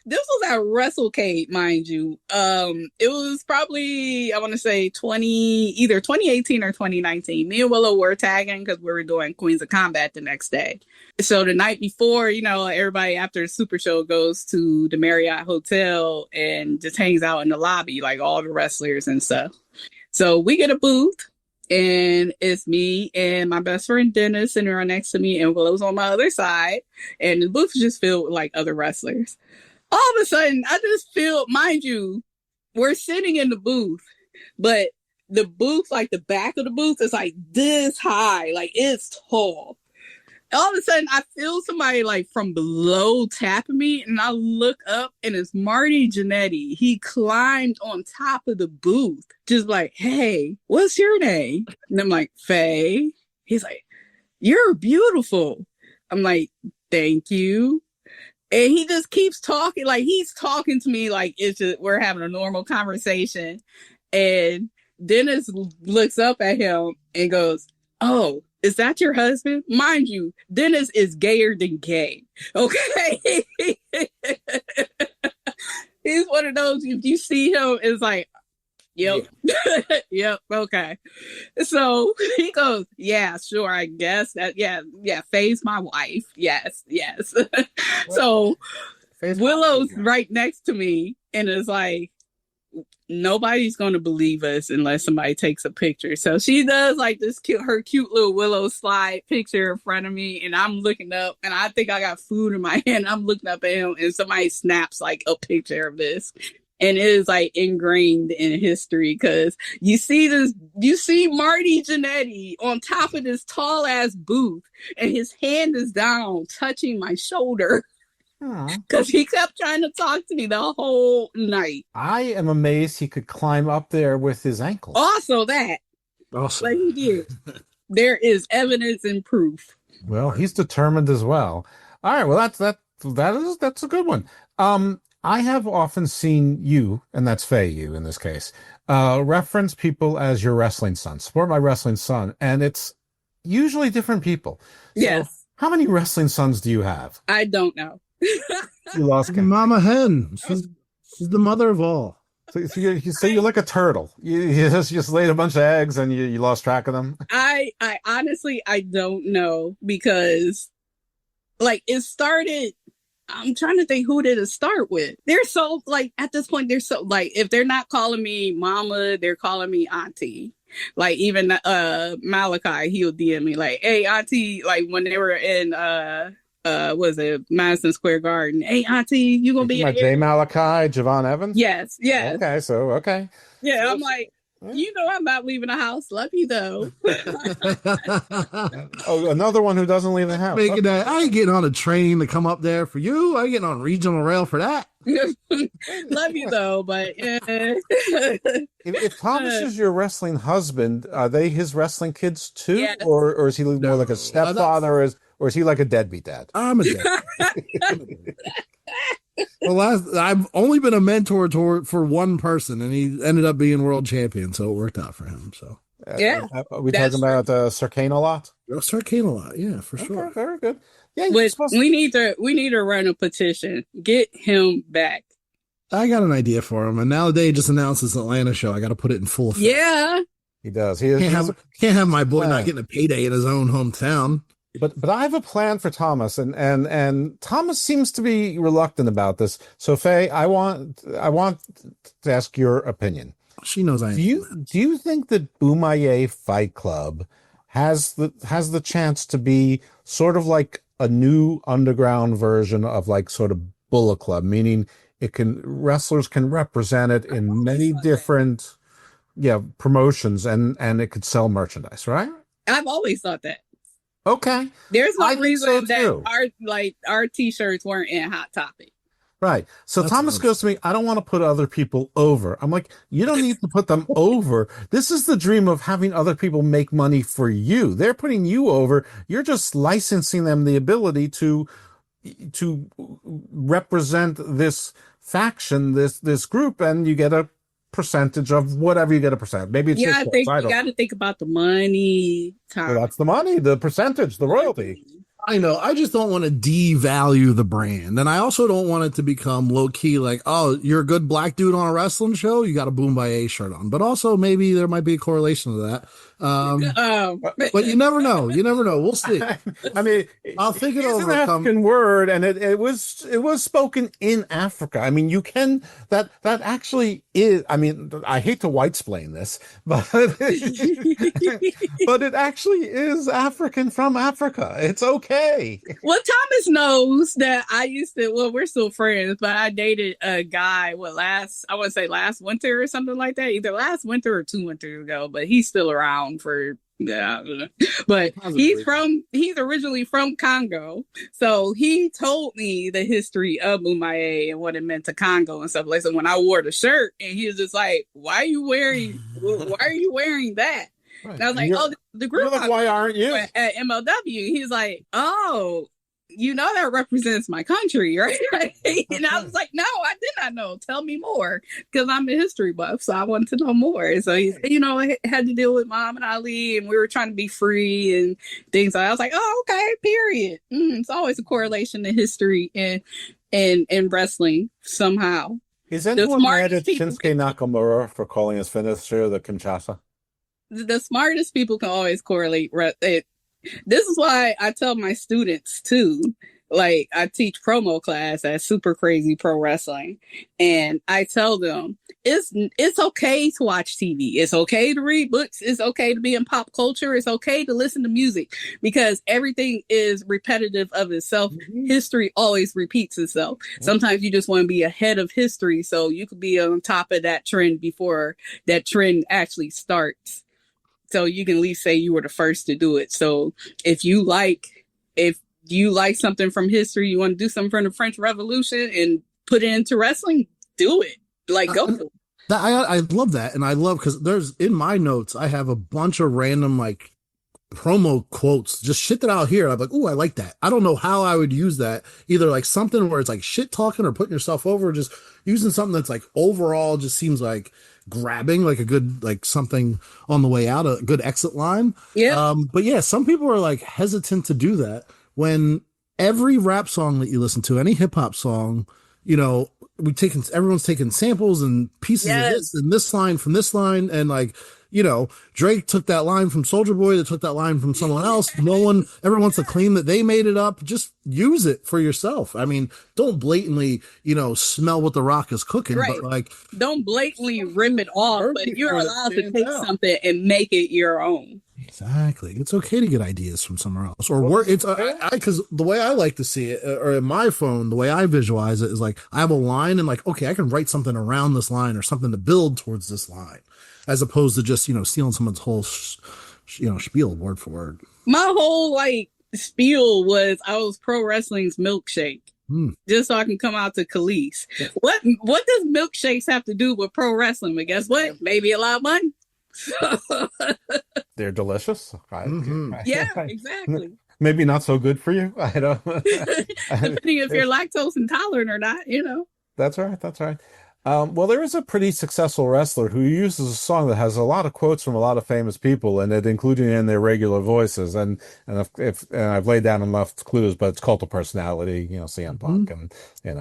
This was at WrestleCade, mind you. It was probably, I want to say either 2018 or 2019. Me and Willow were tagging because we were doing Queens of Combat the next day. So the night before, everybody after the Super Show goes to the Marriott Hotel and just hangs out in the lobby, like all the wrestlers and stuff. So we get a booth, and it's me and my best friend Dennis sitting right next to me, and Willow's on my other side, and the booth is just filled with like other wrestlers. All of a sudden, I just feel, mind you, we're sitting in the booth, but the booth, like the back of the booth is like this high, like it's tall. All of a sudden, I feel somebody like from below tapping me, and I look up, and it's Marty Jannetty. He climbed on top of the booth, just like, hey, what's your name? And I'm like, Faye. He's like, you're beautiful. I'm like, thank you. And he just keeps talking, like he's talking to me like it's just we're having a normal conversation. And Dennis looks up at him and goes, oh, is that your husband? Mind you, Dennis is gayer than gay. Okay. He's one of those, if you see him, it's like, yep. Yep. Okay. So he goes, yeah, sure. I guess that. Yeah. Faye's my wife. Yes. So Willow's right next to me and is like, nobody's going to believe us unless somebody takes a picture. So she does like her cute little Willow slide picture in front of me. And I'm looking up and I think I got food in my hand. I'm looking up at him and somebody snaps like a picture of this. And it is like ingrained in history because you see Marty Jannetty on top of this tall ass booth and his hand is down touching my shoulder because he kept trying to talk to me the whole night. I am amazed he could climb up there with his ankles. Also that. Awesome. But he did. There is evidence and proof. Well, he's determined as well. All right. Well, that's a good one. I have often seen you, and that's Faye, you in this case, reference people as your wrestling son, support my wrestling son, and it's usually different people. So yes. How many wrestling sons do you have? I don't know. You lost count. Mama Hen. She's the mother of all. So you're like a turtle. You just laid a bunch of eggs and you lost track of them. I honestly, I don't know because like it started. I'm trying to think who did it start with. They're so like at this point, they're so like if they're not calling me mama, they're calling me auntie. Like even Malachi, he'll DM me like, "Hey auntie," like when they were in was it Madison Square Garden? "Hey auntie, you gonna be in Jay Malachi, Javon Evans?" Yes. Okay. Yeah, I'm like, I'm not leaving the house. Love you though. Oh, another one who doesn't leave the house. I ain't getting on a train to come up there for you. I ain't getting on regional rail for that. Love you though, but if Thomas is your wrestling husband, are they his wrestling kids too? Yes. Or is he more like a stepfather, or is he like a deadbeat dad? I'm a dad. Well, I've only been a mentor for one person, and he ended up being world champion, so it worked out for him. So yeah, are we talking about Sir Kane a lot? Sir Kane a lot, yeah, for sure. Okay, very good. Yeah, we need to run a petition. Get him back. I got an idea for him, and now they just announced this Atlanta show. I got to put it in full effect. Yeah, he does. Can't have my boy not getting a payday in his own hometown. But I have a plan for Thomas, and Thomas seems to be reluctant about this. So Faye, I want to ask your opinion. She knows I am. Do you think that Bomaye Fight Club has the chance to be sort of like a new underground version of like sort of Bullet Club, meaning wrestlers can represent it in many different promotions and it could sell merchandise, right? I've always thought that. Okay. There's no reason so that our t-shirts weren't in Hot Topic. Right. So Thomas goes to me, I don't want to put other people over. I'm like, you don't need to put them over. This is the dream of having other people make money for you. They're putting you over. You're just licensing them the ability to represent this faction, this group, and you get a percentage of whatever you get a percent. Maybe it's you got to think about the money. Well, that's the money, the percentage, the royalty. I know. I just don't want to devalue the brand. And I also don't want it to become low key like, oh, you're a good black dude on a wrestling show, you got a Bomaye shirt on. But also maybe there might be a correlation to that. But you never know. You never know. We'll see. I mean, I'll think it over. It's an African word, and it was spoken in Africa. I mean, you can that actually is. I mean, I hate to white-splain this, but but it actually is African from Africa. It's okay. Well, Thomas knows that I used to. Well, we're still friends, but I dated a guy. I want to say last winter or something like that. Either last winter or 2 winters ago. But he's still around for but he's originally from Congo, so he told me the history of Bomaye and what it meant to Congo and stuff like that. So when I wore the shirt, and he was just like, why are you wearing that? Right. And I was like, the group, like, why aren't you at MLW? He's like, oh, you know, that represents my country, right? And I was like, no, I did not know. Tell me more, because I'm a history buff, so I wanted to know more. And so he, I had to deal with Muhammad Ali, and we were trying to be free and things. So I was like, oh, okay, period. It's always a correlation to history and wrestling somehow. Is anyone mad at Shinsuke Nakamura for calling his finisher the Kinshasa? The smartest people can always correlate it. This is why I tell my students too, like I teach promo class at Super Crazy Pro Wrestling, and I tell them it's okay to watch TV. It's okay to read books. It's okay to be in pop culture. It's okay to listen to music, because everything is repetitive of itself. Mm-hmm. History always repeats itself. Mm-hmm. Sometimes you just want to be ahead of history, so you could be on top of that trend before that trend actually starts. So you can at least say you were the first to do it. So if you like something from history, you want to do something from the French Revolution and put it into wrestling, do it. Like, go for it. I love that. And I love, because there's, in my notes, I have a bunch of random like promo quotes, just shit that I'll hear. I'm like, oh, I like that. I don't know how I would use that. Either like something where it's like shit talking or putting yourself over, or just using something that's like overall just seems like grabbing, like a good, like something on the way out, a good exit line. Yeah. But yeah, some people are like hesitant to do that when every rap song that you listen to, any hip hop song, everyone's taking samples and pieces of this and this line from this line, and like, Drake took that line from Soulja Boy, that took that line from someone else. Everyone wants to claim that they made it up. Just use it for yourself. I mean, don't blatantly, smell what the Rock is cooking, right. But like, don't blatantly rim it off, but you're allowed to take something and make it your own. Exactly. It's okay to get ideas from somewhere else, or work. It's because the way I like to see it, or in my phone, the way I visualize it is like, I have a line and like, okay, I can write something around this line or something to build towards this line, as opposed to just, stealing someone's whole, spiel word for word. My whole spiel was I was pro wrestling's milkshake. Just so I can come out to Khalees. What does milkshakes have to do with pro wrestling? But guess what? Maybe a lot of money. They're delicious, right? Mm-hmm. Yeah, exactly. Maybe not so good for you. I don't. Depending if you're lactose intolerant or not, That's right. Well, there is a pretty successful wrestler who uses a song that has a lot of quotes from a lot of famous people in it, including in their regular voices. And I've laid down enough clues, but it's Cult of Personality, CM Punk, and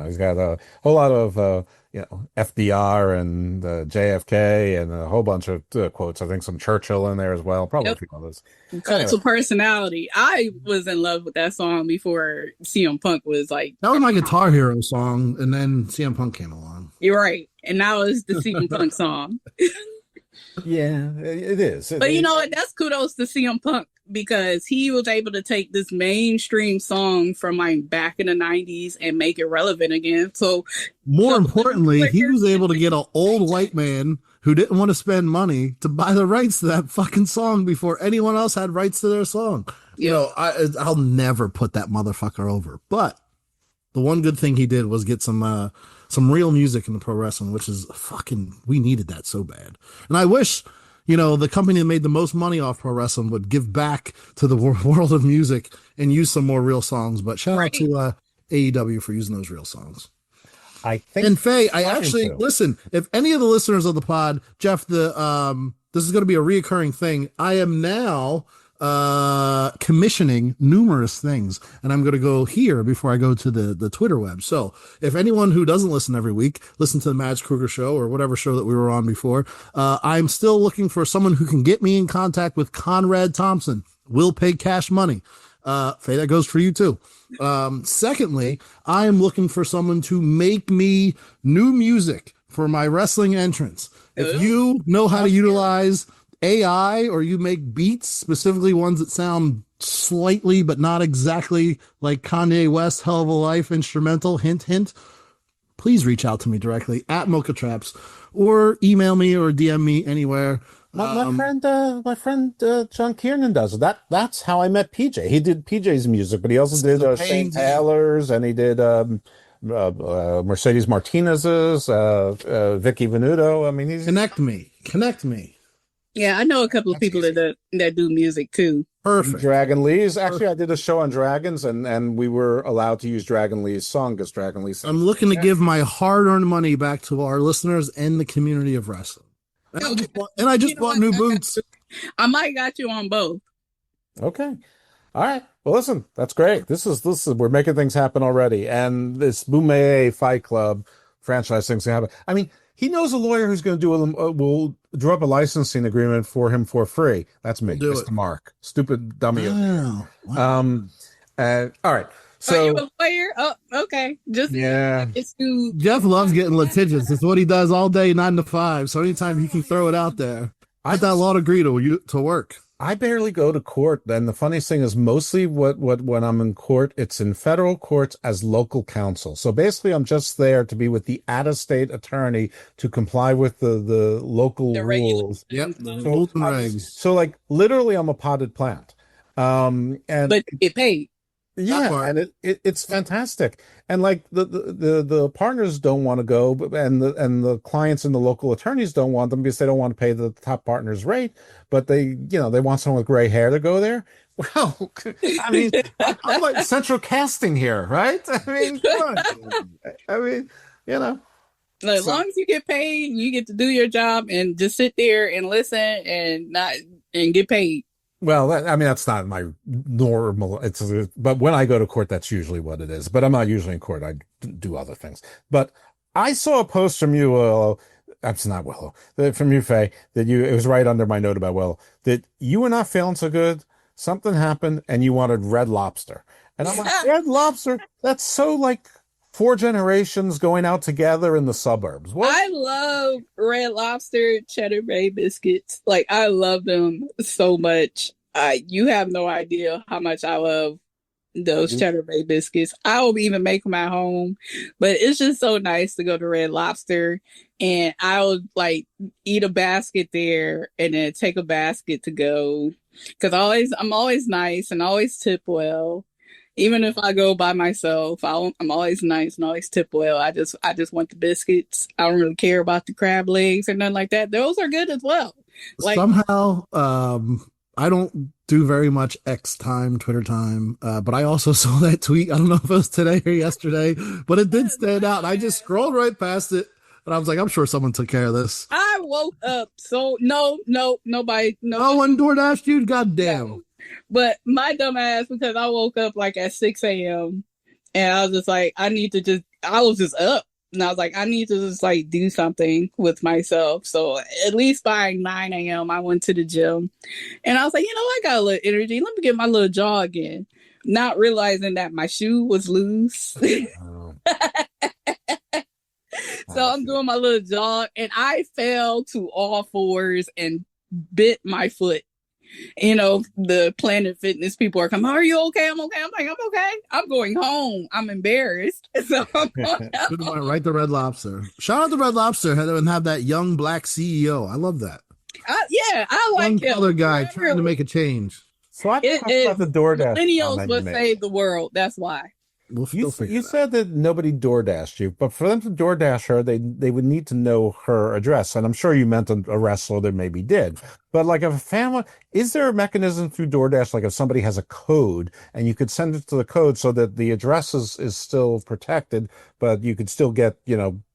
he's got a whole lot of FDR and JFK and a whole bunch of quotes. I think some Churchill in there as well, probably a few others. Cult of Personality. I was in love with that song before CM Punk was like. That was my Guitar Hero song, and then CM Punk came along. You're right. And now it's the CM Punk song. Yeah, it is. But you know what? That's kudos to CM Punk because he was able to take this mainstream song from like back in the 90s and make it relevant again. So more importantly, he was able to get an old white man who didn't want to spend money to buy the rights to that fucking song before anyone else had rights to their song. I'll never put that motherfucker over. But the one good thing he did was get some real music in the pro wrestling, which is we needed that so bad. And I wish, the company that made the most money off pro wrestling would give back to the world of music and use some more real songs. But shout out to AEW for using those real songs. I think. And Faye, listen, if any of the listeners of the pod, Jeff, this is going to be a reoccurring thing. I am now commissioning numerous things, and I'm going to go here before I go to the Twitter web. So if anyone who doesn't listen every week, listen to the Mads Kruger show or whatever show that we were on before, I'm still looking for someone who can get me in contact with Conrad Thompson. Will pay cash money. Faye, that goes for you too. Secondly, I am looking for someone to make me new music for my wrestling entrance. If you know how to utilize AI or you make beats, specifically ones that sound slightly but not exactly like Kanye West Hell of a Life instrumental, hint, hint, please reach out to me directly at Mocha Traps or email me or DM me anywhere. My friend John Kiernan does it. That's how I met PJ. He did PJ's music, but he also did St. Taylor's, and he did Mercedes Martinez's, Vicky Venuto. I mean, he's connect me. Yeah, I know a couple of people that do music too. Perfect. Dragon Lee's. Actually, I did a show on dragons, and we were allowed to use Dragon Lee's song because Dragon Lee. I'm looking to give my hard-earned money back to our listeners and the community of wrestling. And I just bought new boots. I might got you on both. Okay. All right. Well, listen, that's great. This is we're making things happen already, and this Bomaye Fight Club franchise thing's gonna happen. I mean, he knows a lawyer who's going to will draw up a licensing agreement for him for free. That's me, Mr. Mark. Stupid dummy. Wow. All right. So you a lawyer? Oh, okay. Jeff loves getting litigious. It's what he does all day, 9 to 5. So anytime he can throw it out there, put that law degree to work. I barely go to court. And the funniest thing is mostly when I'm in court, it's in federal courts as local counsel. So basically I'm just there to be with the out-of-state attorney to comply with the local rules. Yep. So like literally I'm a potted plant. But it paid. Yeah, and it's fantastic. And like the partners don't want to go, and the clients and the local attorneys don't want them because they don't want to pay the top partner's rate, but they want someone with gray hair to go there. Well, I mean, I'm like central casting here, right? I mean, come on. I mean, As long as you get paid, you get to do your job and just sit there and listen and get paid. Well, that's not my normal. But when I go to court, that's usually what it is. But I'm not usually in court. I do other things. But I saw a post from you, Willow. That's not Willow. From you, Faye. It was right under my note about Willow. That you were not feeling so good. Something happened, and you wanted Red Lobster. And I'm like, Red Lobster. That's so like 4 generations going out together in the suburbs. What? I love Red Lobster Cheddar Bay biscuits. Like, I love them so much. You have no idea how much I love those Cheddar Bay biscuits. I will even make them at home, but it's just so nice to go to Red Lobster, and I'll like eat a basket there and then take a basket to go. Because I'm always nice and always tip well. Even if I go by myself, I'm always nice and always tip well. I just want the biscuits. I don't really care about the crab legs or nothing like that. Those are good as well. Like, somehow, I don't do very much X time, Twitter time, but I also saw that tweet. I don't know if it was today or yesterday, but it did stand out. I just scrolled right past it. And I was like, I'm sure someone took care of this. I woke up so nobody. No one DoorDashed you? God damn. No. But my dumb ass, because I woke up like at 6 a.m. and I was just like, I was just up. And I was like, I need to just like do something with myself. So at least by 9 a.m. I went to the gym. And I was like, I got a little energy. Let me get my little jog in. Not realizing that my shoe was loose. So I'm doing my little jog and I fell to all fours and bit my foot. The Planet Fitness people are coming, are you okay? I'm okay. I'm like, I'm okay. I'm going home. I'm embarrassed. So I'm going home. Right to Red Lobster. Shout out to Red Lobster and have that young black CEO. I love that. I like young him. Color guy trying to make a change. So I talked about the DoorDash. Millennials would save the world. That's why. You said that nobody DoorDashed you, but for them to DoorDash her, they would need to know her address. And I'm sure you meant a wrestler that maybe did. But like if a family, is there a mechanism through DoorDash, like if somebody has a code and you could send it to the code so that the address is still protected, but you could still get,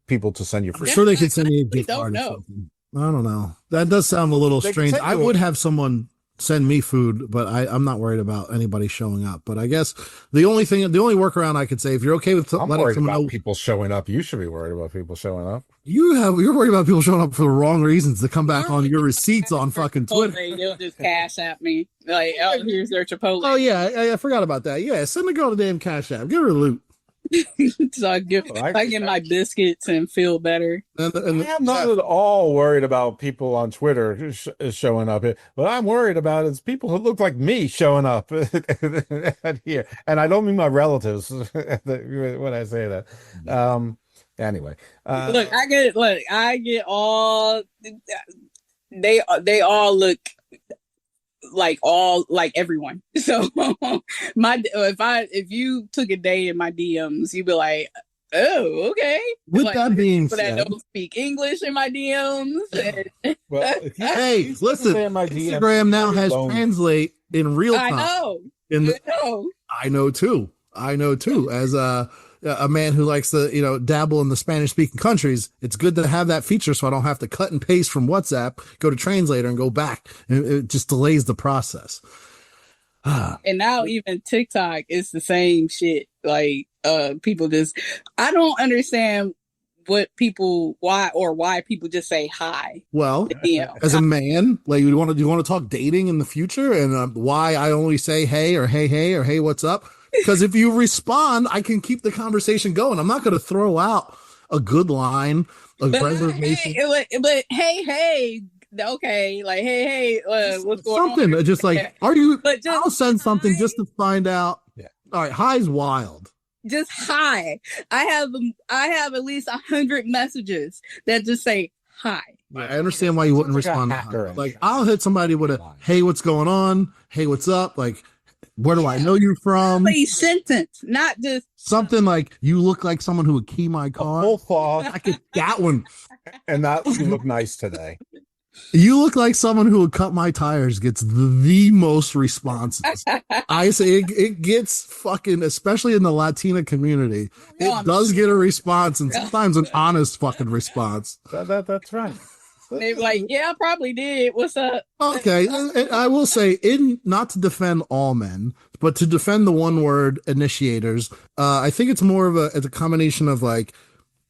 people to send you free? I'm sure they could send you a gift don't card or know. something. I don't know. That does sound a little strange. I would have someone send me food, but I'm not worried about anybody showing up. But I guess the only workaround I could say, if you're okay with I'm letting worried someone about know, people showing up. You should be worried about people showing up. you're worried about people showing up for the wrong reasons to come back on your receipts on fucking Twitter. They'll just cash at me. Like, oh, here's their Chipotle. Oh yeah, I forgot about that. Yeah, send the girl the damn Cash App. Give her a loot. So I get my biscuits and feel better. And I'm not at all worried about people on Twitter showing up, but I'm worried about is people who look like me showing up here, and I don't mean my relatives when I say that. Anyway, I get all they all look like everyone. So if you took a day in my DMs, you'd be like, oh, okay. With that being said, that don't speak English in my DMs. Well, hey, listen, Instagram now has translate in real time. I know too. As a man who likes to, dabble in the Spanish speaking countries, it's good to have that feature so I don't have to cut and paste from WhatsApp, go to translator and go back. It just delays the process. And now even TikTok is the same shit. Like, people I don't understand why people just say hi. Well, as a man, like do you want to talk dating in the future and why I only say hey or hey, what's up? Because if you respond, I can keep the conversation going. I'm not going to throw out a good line, reservation. But hey, okay, like hey, what's going on? Something just like, are you? But I'll send something just to find out. Yeah. All right, hi's wild. Just hi. I have at least 100 messages that just say hi. I understand why you wouldn't respond to hi. Like I'll hit somebody with a hey, what's going on? Hey, what's up? Like, where do I know you from? A sentence, not just something like you look like someone who would key my car. Full cloth. I get that one. And that you look nice today. You look like someone who would cut my tires gets the most responses. I say it gets fucking, especially in the Latina community, it does get a response and sometimes an honest fucking response. That's right. They're like, yeah, I probably did. What's up? Okay. And I will say, not to defend all men, but to defend the one word initiators, I think it's more of a combination of like,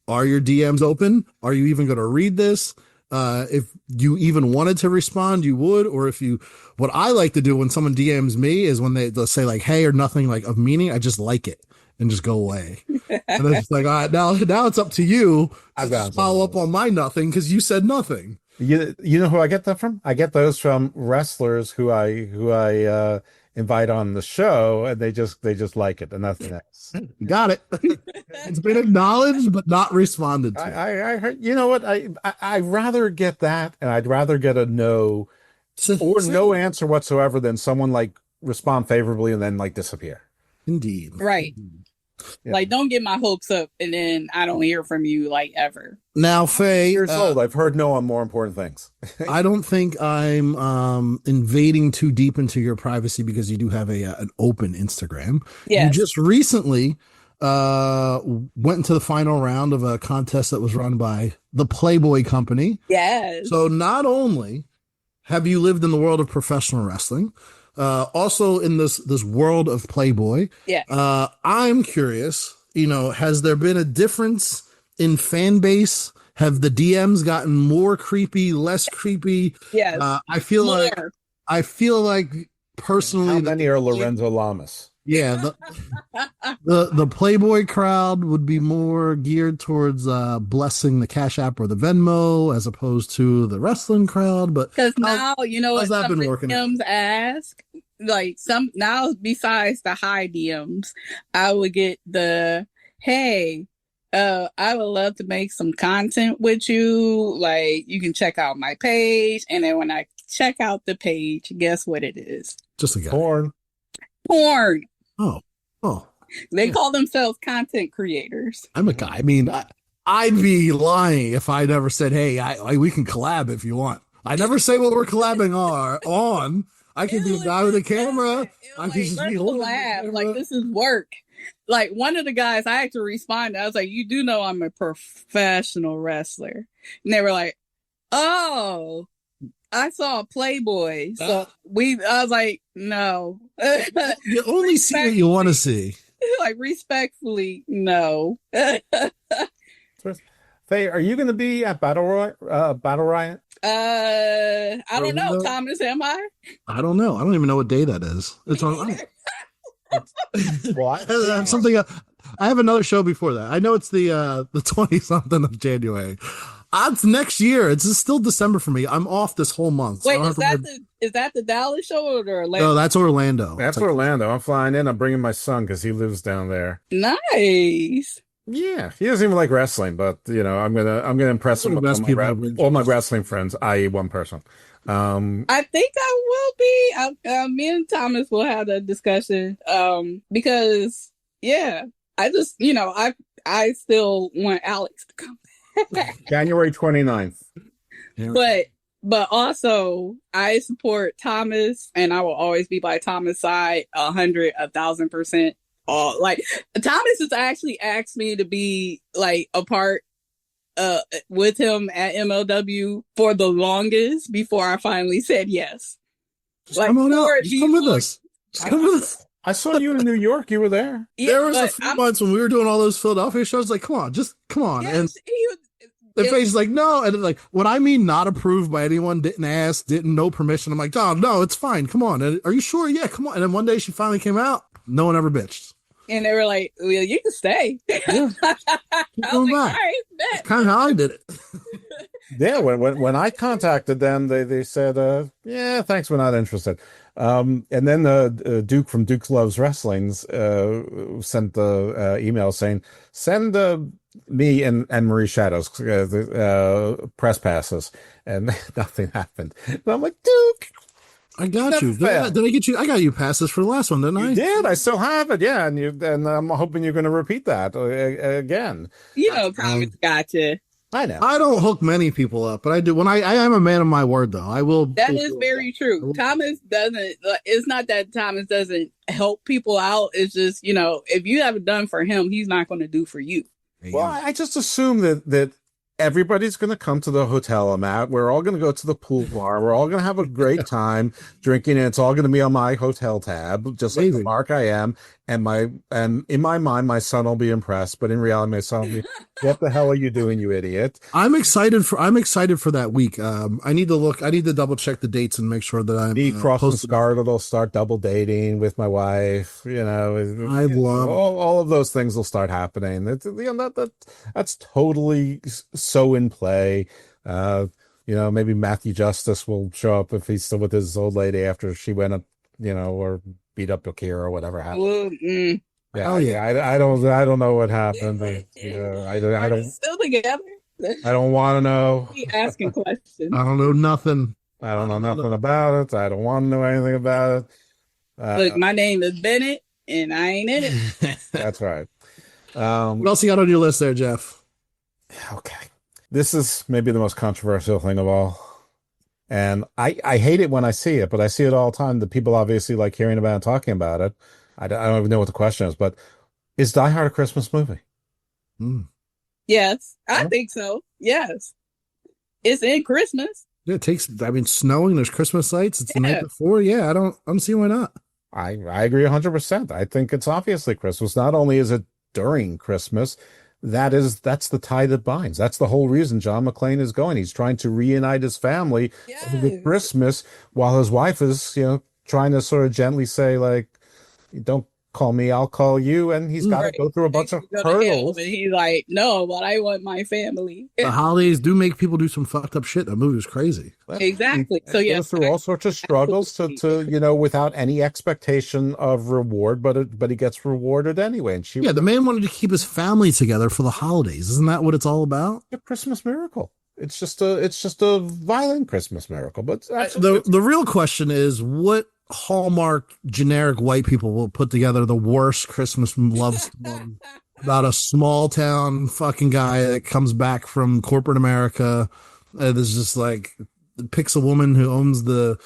are your DMs open? Are you even going to read this? If you even wanted to respond, you would, or what I like to do when someone DMs me is when they'll say like, hey, or nothing like of meaning, I just like it and just go away. And it's like, all right, now it's up to you to follow up on my nothing because you said nothing. You know who I get that from? I get those from wrestlers who I invite on the show, and they just like it and nothing else. Got it. It's been acknowledged but not responded to. I heard. You know what? I rather get that, and I'd rather get a no or no answer whatsoever than someone like respond favorably and then like disappear. Indeed. Right. Yeah. Like, don't get my hopes up and then I don't hear from you like ever. Now, Faye, years old, I've heard no on more important things. I don't think I'm invading too deep into your privacy because you do have an open Instagram. Yes. You just recently went into the final round of a contest that was run by the Playboy Company. Yes. So not only have you lived in the world of professional wrestling, also in this world of Playboy. Yeah. I'm curious, has there been a difference in fan base? Have the DMs gotten more creepy, less creepy? Yes. I feel like personally, how many are Lorenzo Lamas? Yeah, the Playboy crowd would be more geared towards blessing the Cash App or the Venmo as opposed to the wrestling crowd. But because now how's that been working? DMs ask like now besides the high DMs, I would get the hey. I would love to make some content with you. Like, you can check out my page. And then when I check out the page, guess what it is? Just a guy. Porn. Oh. They call themselves content creators. I'm a guy. I mean, I'd be lying if I never said, hey, we can collab if you want. I never say what we're collabing on. I can be a guy with a camera. I can just be collab. Like, this is work. Like, one of the guys, I had to respond. I was like, you do know I'm a professional wrestler. And they were like, oh, I saw Playboy. So I was like, no. You only see what you want to see. Like, respectfully, no. Faye, are you going to be at Battle Riot? I don't know. Thomas, am I? I don't know. I don't even know what day that is. It's on. What? Something. I have another show before that. I know it's the 20-something of January. It's next year. It's still December for me. I'm off this whole month. Wait, is that the Dallas show or the Orlando? No, that's Orlando. That's Orlando. I'm flying in. I'm bringing my son because he lives down there. Nice. Yeah, he doesn't even like wrestling, but I'm gonna impress him with all my wrestling friends, i.e., one person. I think I will be. Me and Thomas will have that discussion. Because I just I still want Alex to come back. January 29th. But also I support Thomas, and I will always be by Thomas' side 1,000%. Like, Thomas has actually asked me to be like a part with him at MLW for the longest before I finally said yes. Like, come on out. Just come with us. Come with us. I saw you in New York. You were there. Yeah, there was a few months when we were doing all those Philadelphia shows. Like, come on. And the face is like, no. And like, when I mean not approved by anyone, didn't ask, didn't know permission. I'm like, oh, no, it's fine. Come on. And, are you sure? Yeah, come on. And then one day she finally came out. No one ever bitched. And they were like, well, you can stay. Yeah. Keep going back. All right, that's kind of how I did it. Yeah, when I contacted them, they said, yeah, thanks, we're not interested. And then Duke from Duke Loves Wrestling's sent the email saying, send me and Marie Shadows press passes. And nothing happened. And I'm like, Duke, I got you. Did I get you? I got you passes for the last one, didn't I? You did. I still have it. Yeah, and I'm hoping you're going to repeat that again. Thomas got you. I know. I don't hook many people up, but I do. When I am a man of my word, though, I will. That is very true. Thomas doesn't. It's not that Thomas doesn't help people out. It's just if you haven't done for him, he's not going to do for you. Well, I just assume that everybody's going to come to the hotel I'm at. We're all going to go to the pool bar. We're all going to have a great time drinking, and it's all going to be on my hotel tab, just like the mark I am. And in my mind, my son will be impressed, but in reality, my son will be, what the hell are you doing, you idiot? I'm excited for that week. I need to double check the dates and make sure that I'm crossing Scarlet will start double dating with my wife. I love all of those things will start happening. That's totally so in play. Maybe Matthew Justice will show up if he's still with his old lady after she went up, or beat up Akira or whatever happened. Yeah, I don't know what happened. I don't. Still together? I don't want to know. Keep asking questions. I don't know nothing. I don't know nothing about it. I don't want to know anything about it. Look, my name is Bennett, and I ain't in it. That's right. What else you got on your list there, Jeff? Okay, this is maybe the most controversial thing of all. And I hate it when I see it, but I see it all the time. The people obviously like hearing about it and talking about it. I don't even know what the question is, but is Die Hard a Christmas movie? Yes, I think so. Yes. It's in Christmas. Yeah, it takes, I mean, snowing, there's Christmas lights. It's the night before. Yeah, I don't see why not. I agree 100%. I think it's obviously Christmas. Not only is it during Christmas, that's the tie that binds. That's the whole reason John McClane is going. He's trying to reunite his family over Christmas while his wife is, trying to sort of gently say, like, don't call me, I'll call you. And he's got to go through a bunch of hurdles. And he's like, no, but I want my family. The holidays do make people do some fucked up shit. That movie was crazy. Exactly. So He goes through all sorts of struggles to without any expectation of reward, but he gets rewarded anyway. And the man wanted to keep his family together for the holidays. Isn't that what it's all about? A Christmas miracle. It's just a violent Christmas miracle. But the real question is, what Hallmark generic white people will put together the worst Christmas love story about a small town fucking guy that comes back from corporate America. There's just like, picks a woman who owns the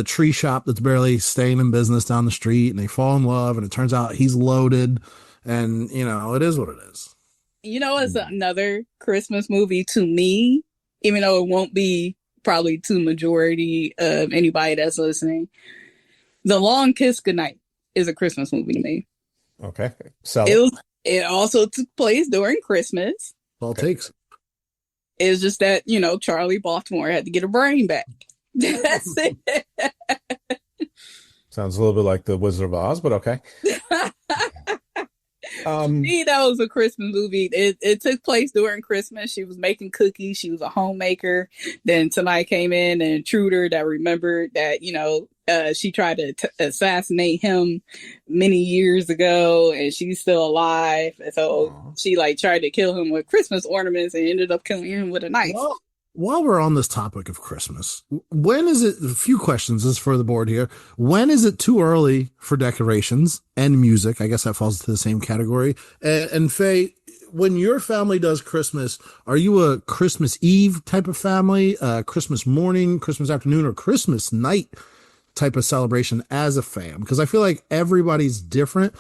tree shop that's barely staying in business down the street, and they fall in love, and it turns out he's loaded, and it is what it is. It's another Christmas movie to me, even though it won't be probably to majority of anybody that's listening. The Long Kiss Goodnight is a Christmas movie to me. Okay. So it also took place during Christmas. All it takes. It's just that, Charlie Baltimore had to get her brain back. That's it. Sounds a little bit like the Wizard of Oz, but okay. See, that was a Christmas movie. It took place during Christmas. She was making cookies. She was a homemaker. Then somebody came in and intruder that remembered that, she tried to assassinate him many years ago, and she's still alive. And so she tried to kill him with Christmas ornaments and ended up killing him with a knife. Well, while we're on this topic of Christmas, when is it, a few questions, this is for the board here. When is it too early for decorations and music? I guess that falls into the same category. And Faye, when your family does Christmas, are you a Christmas Eve type of family, Christmas morning, Christmas afternoon, or Christmas night type of celebration as a fam? Because I feel like everybody's different.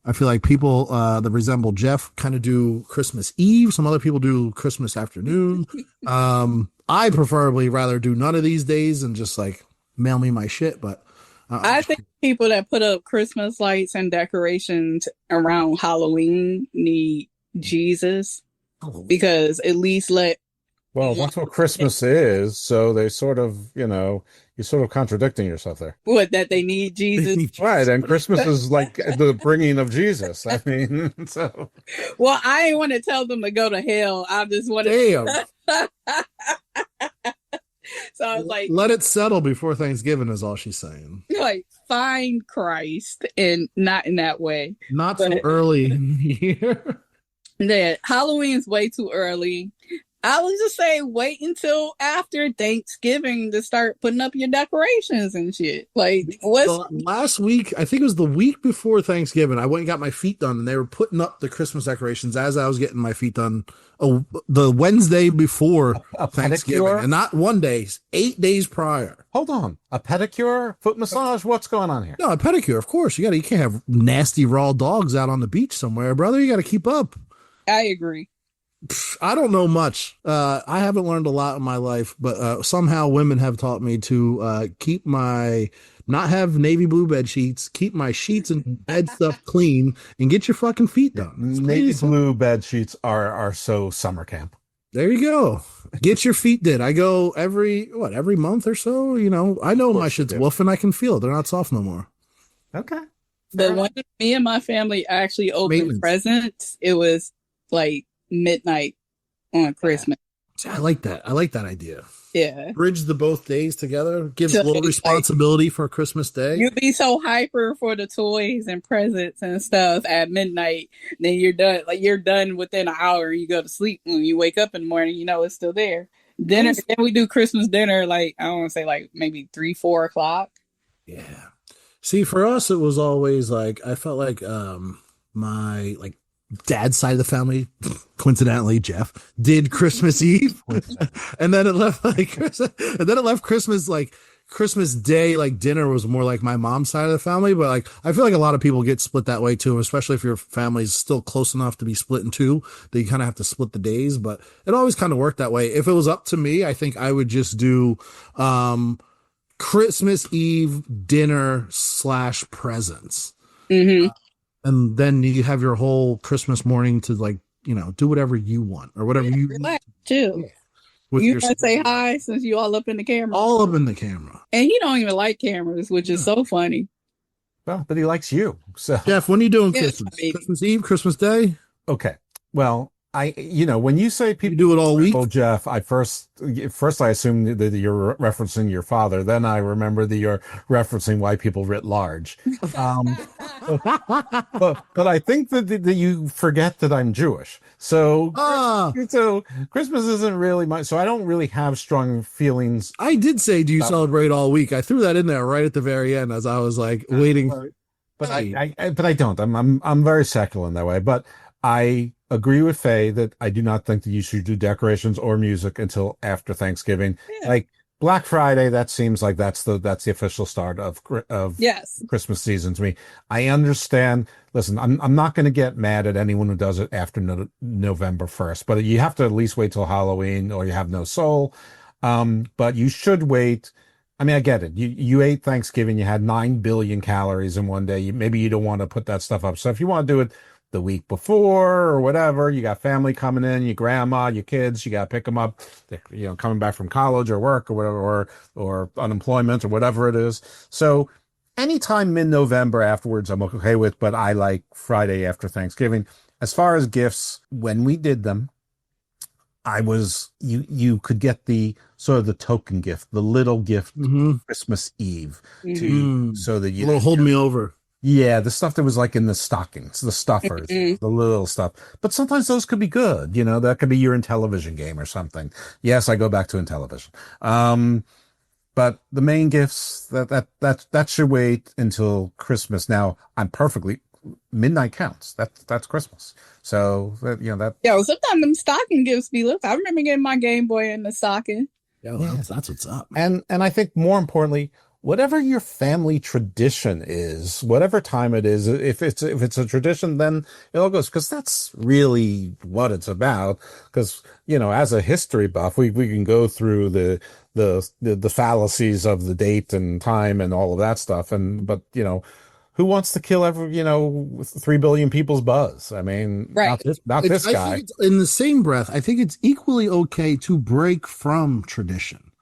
I feel like people that resemble Jeff kind of do Christmas Eve. Some other people do Christmas afternoon. I preferably rather do none of these days and just mail me my shit. But I think people that put up Christmas lights and decorations around Halloween need Jesus, because at least well, that's what Christmas is. So they sort of, you're sort of contradicting yourself there. What, that they need Jesus? Right. And Christmas is like the bringing of Jesus. I mean, so. Well, I ain't want to tell them to go to hell. I just want to. Damn. So I was like, let it settle before Thanksgiving is all she's saying. Find Christ, and not in that way. Not so early in the year. That Halloween's way too early. I would just say wait until after Thanksgiving to start putting up your decorations and shit. Last week, I think it was the week before Thanksgiving, I went and got my feet done, and they were putting up the Christmas decorations as I was getting my feet done. The Wednesday before Thanksgiving, pedicure? and not one day, 8 days prior. Hold on, a pedicure, foot massage. What's going on here? No, a pedicure, of course. You can't have nasty raw dogs out on the beach somewhere, brother. You got to keep up. I agree. I don't know much. I haven't learned a lot in my life, but somehow women have taught me to not have navy blue bed sheets, keep my sheets and bed stuff clean, and get your fucking feet done. Navy blue bed sheets are so summer camp. There you go. Get your feet did. I go every month or so. I know my shit's woofing. I can feel it. They're not soft no more. Okay. But when me and my family actually opened presents, it was midnight on Christmas. See, I like that. I like that idea. Yeah. Bridge the both days together. Gives a little responsibility for Christmas Day. You'd be so hyper for the toys and presents and stuff at midnight. Then you're done. You're done within an hour. You go to sleep. When you wake up in the morning, it's still there. Dinner. Then we do Christmas dinner. I don't want to say maybe 3-4 o'clock. Yeah. See, for us, it was always I felt like my dad's side of the family, coincidentally, Jeff, did Christmas Eve, and then it left Christmas Christmas Day, like dinner was more like my mom's side of the family, but like I feel like a lot of people get split that way too, especially if your family's still close enough to be split in two, that you kind of have to split the days. But it always kind of worked that way. If it was up to me, I think I would just do Christmas Eve dinner / presents. And then you have your whole Christmas morning to like, do whatever you want or whatever you relax too. With you gonna say hi since you all up in the camera? All up in the camera. And he don't even like cameras, which is so funny. Well, but he likes you. So Jeff, when are you doing Christmas? Christmas Eve, Christmas Day? Okay. Well, when you say people do it all week, well, Jeff, first I assumed that you're referencing your father. Then I remember that you're referencing why people writ large. But I think that you forget that I'm Jewish. So Christmas isn't really so I don't really have strong feelings. I did say, do you celebrate all week? I threw that in there right at the very end as I was like waiting. But I don't. I'm very secular in that way. But I agree with Faye that I do not think that you should do decorations or music until after Thanksgiving. Yeah. Like Black Friday, that seems like that's the official start of Christmas season to me. I understand. Listen, I'm not going to get mad at anyone who does it after November 1st, but you have to at least wait till Halloween or you have no soul. But you should wait. I mean, I get it. You ate Thanksgiving, you had 9 billion calories in one day. Maybe you don't want to put that stuff up. So if you want to do it the week before or whatever, you got family coming in, your grandma, your kids, you got to pick them up, coming back from college or work or whatever, or unemployment or whatever it is. So anytime mid-November afterwards, I'm okay with, but I like Friday after Thanksgiving. As far as gifts, when we did them, you could get the sort of the token gift, the little gift Christmas Eve so that you hold me over. Yeah, the stuff that was like in the stockings, the stuffers, the little stuff. But sometimes those could be good. That could be your Intellivision game or something. Yes, I go back to Intellivision. But the main gifts that should wait until Christmas. Now, midnight counts. That's Christmas. So that. Yo, sometimes them stocking gifts be look. I remember getting my Game Boy in the stocking. That's what's up. And I think more importantly, whatever your family tradition is, whatever time it is, if it's a tradition, then it all goes, because that's really what it's about. Because as a history buff, we can go through the fallacies of the date and time and all of that stuff. But who wants to kill 3 billion people's buzz? I mean, right. not this guy. Think in the same breath, I think it's equally okay to break from tradition.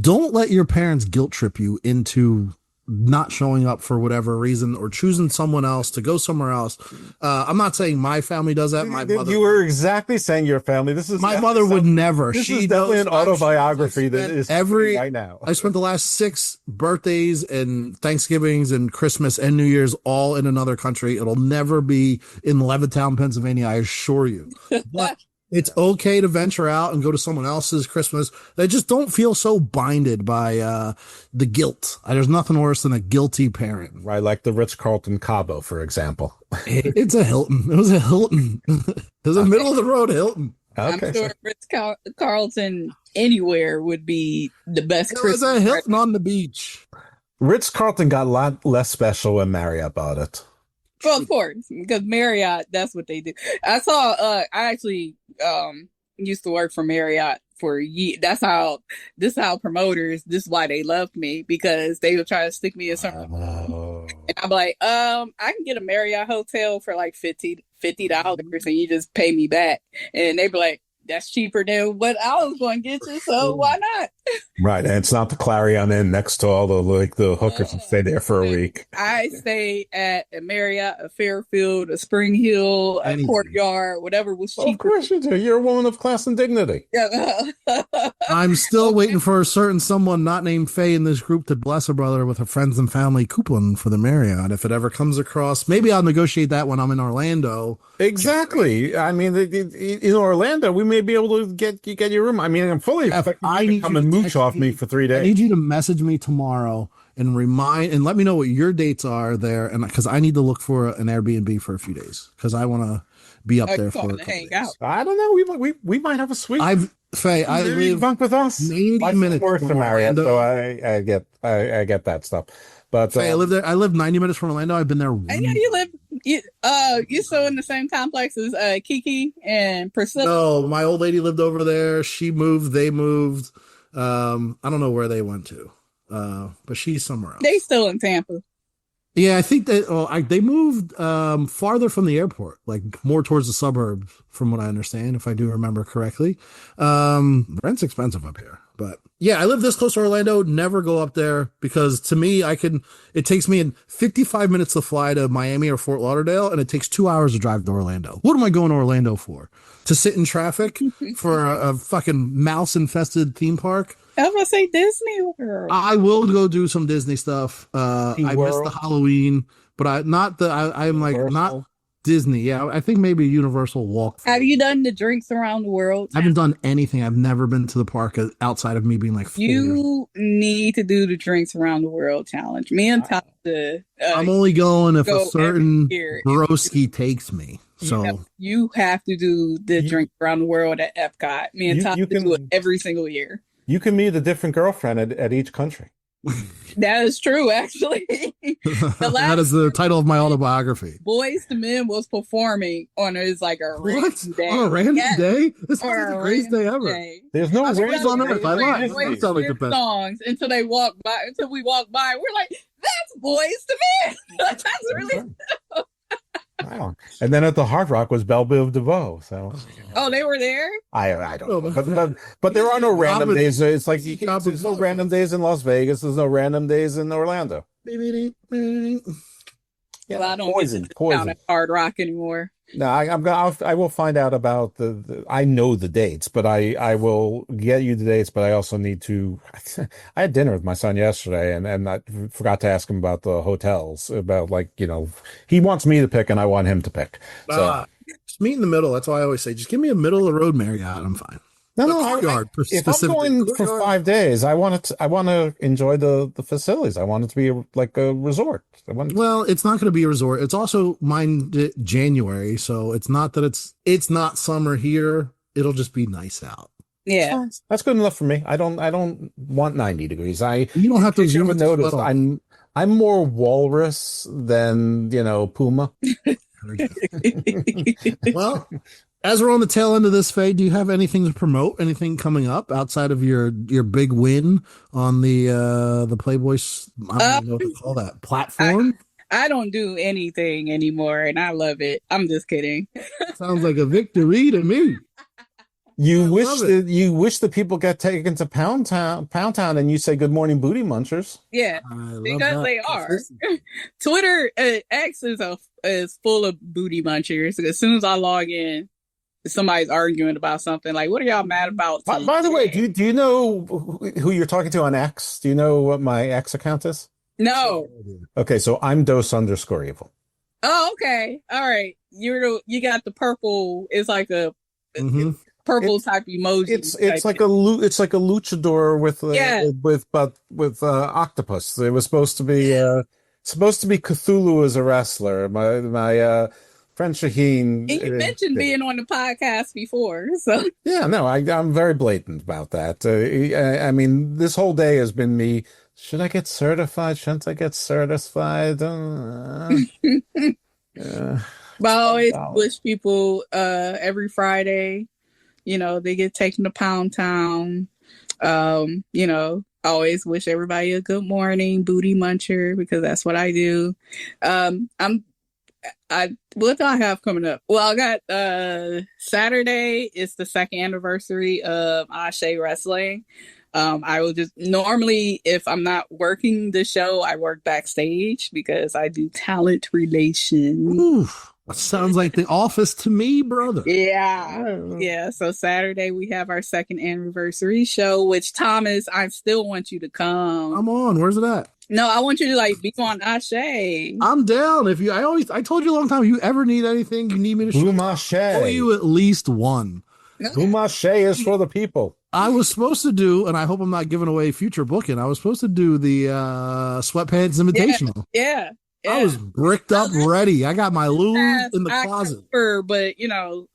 Don't let your parents guilt trip you into not showing up for whatever reason or choosing someone else to go somewhere else. I'm not saying my family does that. My mother. You were exactly saying your family. This is my mother would never. This is definitely an autobiography that is right now. I spent the last 6 birthdays and Thanksgivings and Christmas and New Year's all in another country. It'll never be in Levittown, Pennsylvania, I assure you. But it's okay to venture out and go to someone else's Christmas. They just don't feel so binded by the guilt. There's nothing worse than a guilty parent. Right, like the Ritz-Carlton Cabo, for example. It's a Hilton. It was a Hilton. It was a middle-of-the-road Hilton. Okay, I'm sure Ritz-Carlton anywhere would be the best Christmas. It was a Hilton on the beach. Ritz-Carlton got a lot less special when Marriott bought it. Well, of course, because Marriott, that's what they do. I saw, I actually used to work for Marriott for years. This is how promoters, this is why they loved me, because they would try to stick me in something. And I'm like, I can get a Marriott hotel for like $50 and you just pay me back. And they'd be like, that's cheaper than what I was going to get you, so why not? Right, and it's not the Clarion Inn next to all the hookers that stay there for a week. I stay at a Marriott, a Fairfield, a Spring Hill, a Courtyard, whatever was cheaper. Of course you do. You're a woman of class and dignity. Yeah. I'm still waiting for a certain someone not named Faye in this group to bless a brother with a friends and family coupon for the Marriott. If it ever comes across, maybe I'll negotiate that when I'm in Orlando. Exactly. I mean, in Orlando, we may be able to get your room. I mean, I'm fully expecting you to come and mooch off me for 3 days. I need you to message me tomorrow and let me know what your dates are there, and because I need to look for an Airbnb for a few days because I want to be up there for a couple days. Out. I don't know. We might have a suite. Faye, I live bunk with us. 90 minutes from Marriott, so I get that stuff. But Faye, I live there. I live 90 minutes from Orlando. I've been there. Yeah, you still in the same complex as Kiki and Priscilla? No, my old lady lived over there. She moved. They moved. I don't know where they went to, but she's somewhere else. They still in Tampa. Yeah, I think that they moved farther from the airport, like more towards the suburbs, from what I understand, if I do remember correctly. Rent's expensive up here, but yeah, I live this close to Orlando. Never go up there because to me, it takes me in 55 minutes to fly to Miami or Fort Lauderdale, and it takes 2 hours to drive to Orlando. What am I going to Orlando for? To sit in traffic for a fucking mouse-infested theme park? I was gonna say Disney World. I will go do some Disney stuff. I missed the Halloween, but I'm like not Disney. Yeah, I think maybe Universal walk. Have you done the drinks around the world? I haven't done anything. I've never been to the park outside of me being like 4 you need to do the drinks around the world challenge. Me and Tasha. I'm only going if a certain broski takes me. So you have to do the drinks around the world at Epcot. Me and Tasha do it every single year. You can meet a different girlfriend at each country. That is true, actually. That is the title of my autobiography. Boys to Men was performing on a random day. On a random day? This is the greatest day ever. There's no ways on earth. I like it. Sound like the best. Songs until we walk by. We're like, that's Boys to Men. That's really. Wow. And then at the Hard Rock was Belle Biv DeVoe. So, they were there. I don't know, but there are no random days. It's like there's no random days in Las Vegas. There's no random days in Orlando. Yeah, well, I don't poison at Hard Rock anymore. No, I will find out about I know the dates, but I will get you the dates. But I also need to. I had dinner with my son yesterday, and I forgot to ask him about the hotels. About he wants me to pick, and I want him to pick. So just meet in the middle. That's why I always say, just give me a middle of the road Marriott. I'm fine. If I'm going for 5 days, I want to enjoy the facilities. I want it to be like a resort. Well, it's not going to be a resort. It's also January, so it's not that it's not summer here. It'll just be nice out. Yeah, that's good enough for me. I don't want 90 degrees. You don't have to zoom in. Notice I'm more walrus than puma. Well. As we're on the tail end of this, Faye, do you have anything to promote? Anything coming up outside of your big win on the Playboy? I don't know what to call that platform. I don't do anything anymore, and I love it. I'm just kidding. Sounds like a victory to me. You wish the people get taken to Pound Town, and you say good morning, booty munchers. Yeah, because they are. Twitter X is full of booty munchers. As soon as I log in, somebody's arguing about something. Like, what are y'all mad about? By the way, do you know who you're talking to on X? Do you know what my X account is? No. Okay, so I'm Dose_Evil. Oh, okay. All right. You got the purple. It's like a purple type emoji. It's like a luchador with octopus. It was supposed to be Cthulhu as a wrestler. My friend Shaheen. And you mentioned being on the podcast before, so yeah, no, I'm very blatant about that. I mean, this whole day has been me. Should I get certified? Shouldn't I get certified? But I always wish people every Friday, they get taken to Pound Town. I always wish everybody a good morning, booty muncher, because that's what I do. What do I have coming up? Well, I got Saturday is the 2nd anniversary of Ashe Wrestling. I will just normally, if I'm not working the show, I work backstage because I do talent relations. Ooh, sounds like The Office to me, brother. Yeah. So Saturday we have our 2nd anniversary show, which Thomas, I still want you to come. I'm on. Where's it at? No, I want you to be on Ashe. I'm down. I told you a long time. If you ever need anything, you need me to show Ashe. you at least one. Ashe is for the people. I was supposed to do, and I hope I'm not giving away future booking. I was supposed to do the Sweatpants Invitational. Yeah. I was bricked up ready. I got my lube in the closet. But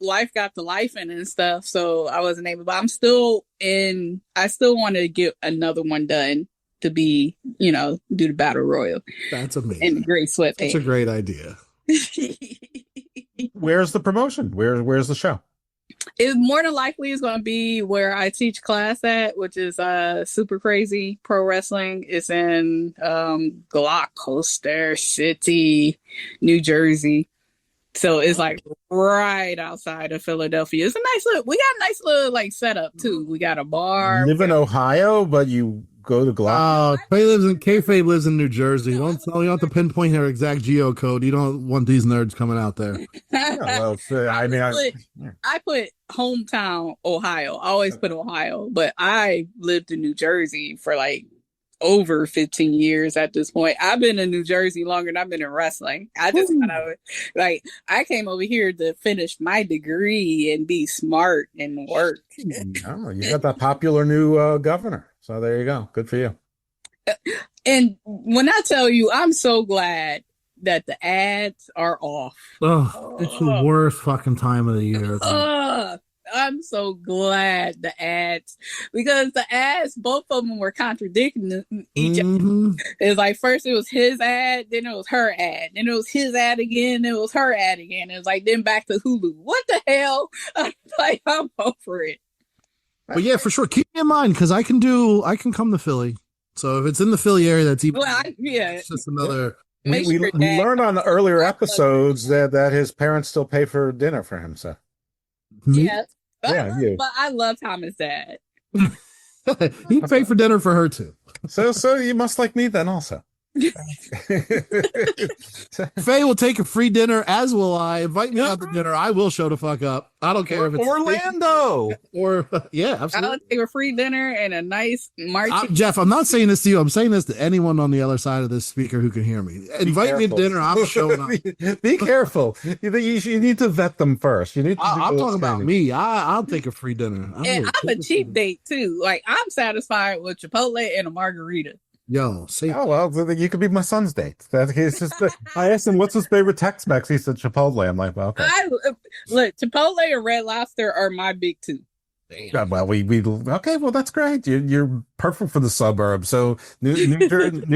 life got to life and stuff, so I wasn't able. But I still want to get another one done to be, do the battle royal. That's amazing. And the great sweatpants. That's a great idea. Where's the promotion? Where's the show? It more than likely is going to be where I teach class at, which is Super Crazy Pro Wrestling. It's in Gloucester City, New Jersey. So it's like right outside of Philadelphia. It's a nice we got a nice little like setup too. We got a bar. You live in Ohio, but you go to Gloucester. Kayfabe lives in New Jersey. You don't have to pinpoint her exact geocode. You don't want these nerds coming out there. I put hometown Ohio. I always put Ohio, but I lived in New Jersey for like over 15 years at this point. I've been in New Jersey longer than I've been in wrestling. I just kind of I came over here to finish my degree and be smart and work. Oh, you got that popular new governor. So there you go. Good for you. And when I tell you, I'm so glad that the ads are off. It's the worst fucking time of the year. I'm so glad the ads, because the ads, both of them were contradicting each other. It's like first it was his ad, then it was her ad, then it was his ad again, then it was her ad again. It was like then back to Hulu. What the hell? I'm over it. But yeah, for sure. Keep me in mind because I can come to Philly. So if it's in the Philly area, that's even. It's just another. We learned on the earlier episodes that his parents still pay for dinner for him. So yeah. Yeah, but I love Thomas' dad. He paid for dinner for her too. So you must like me then also. Faye will take a free dinner, as will I. Invite me out to dinner. I will show the fuck up. I don't care if it's Orlando or yeah, absolutely. I'll take a free dinner and a nice marching. Jeff, I'm not saying this to you. I'm saying this to anyone on the other side of this speaker who can hear me. Invite me to dinner. I'm showing up. Be careful. You need to vet them first. You need. I'm talking about me. I'll take a free dinner. I'm a cheap date too. Like I'm satisfied with Chipotle and a margarita. Yo, say you could be my son's date. I asked him what's his favorite Tex-Mex. He said Chipotle. I'm like, well, okay. Look, Chipotle and Red Lobster are my big two. Well, we okay. Well, that's great. You're perfect for the suburbs. So New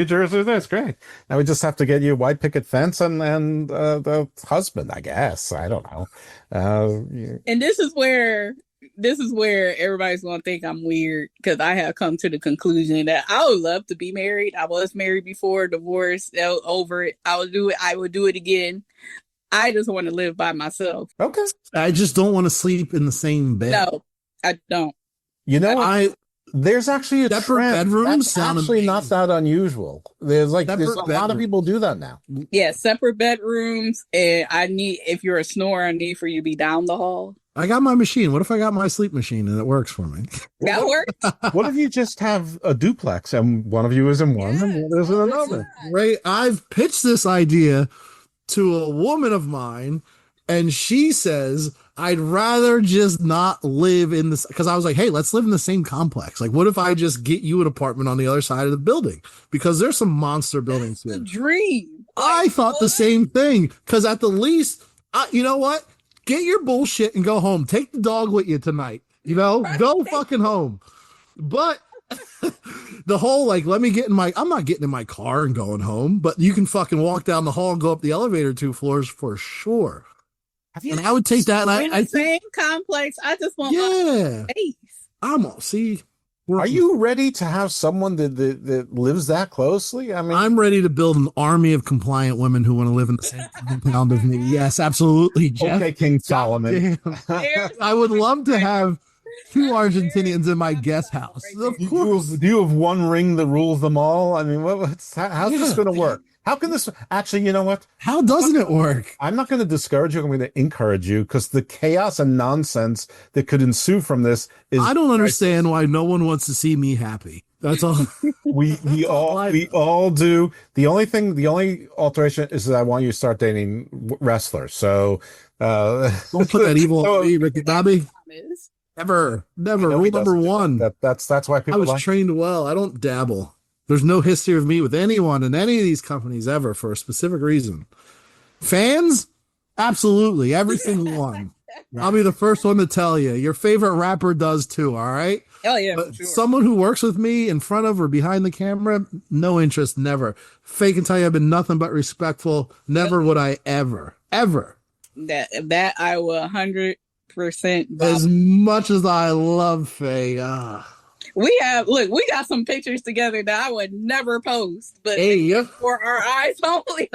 Jersey, that's great. Now we just have to get you a white picket fence and the husband. I guess I don't know. And this is where everybody's going to think I'm weird because I have come to the conclusion that I would love to be married. I was married before, divorced, over it. I would do it again. I just want to live by myself. Okay. I just don't want to sleep in the same bed. No, I don't. You know, there's actually a separate bedrooms. That's actually not that unusual. There's a lot of people do that now. Yeah, separate bedrooms. And if you're a snorer, I need for you to be down the hall. I got my machine. What if I got my sleep machine and it works for me? That works. What if you just have a duplex and one of you is in one and the other is in another? Right. I've pitched this idea to a woman of mine, and she says, I'd rather just not live in this, because I was like, hey, let's live in the same complex. Like, what if I just get you an apartment on the other side of the building? Because there's some monster buildings here. It's a dream. I thought the same thing, because at the least, you know what? Get your bullshit and go home. Take the dog with you tonight. Go fucking home. But the whole, like, I'm not getting in my car and going home, but you can fucking walk down the hall and go up the elevator 2 floors for sure. And I would take that. And I same complex. I just want my space. Are you ready to have someone that lives that closely? I mean, I'm ready to build an army of compliant women who want to live in the same compound of me. Yes, absolutely, Jeff. Okay, King Solomon. I would love to have 2 Argentinians in my guest house. Of course. Do you have one ring that rules them all? I mean, how's this going to work? How can this actually, you know what? How doesn't it work? I'm not going to discourage you. I'm going to encourage you, because the chaos and nonsense that could ensue from this is. I don't understand why no one wants to see me happy. That's all. we all do. The only alteration is that I want you to start dating wrestlers. So don't put that evil on me, Ricky Bobby. Never. No, Rule he number doesn't. one. That's why I people was like. trained well. I don't dabble. There's no history of me with anyone in any of these companies ever for a specific reason. Fans? Absolutely. Every single one. I'll be the first one to tell you. Your favorite rapper does too, all right? Hell yeah. But Sure. someone who works with me in front of or behind the camera, no interest, never. Faye can tell you I've been nothing but respectful. Never would I ever. That I will 100%. As much as I love Faye, We got some pictures together that I would never post, but for our eyes only.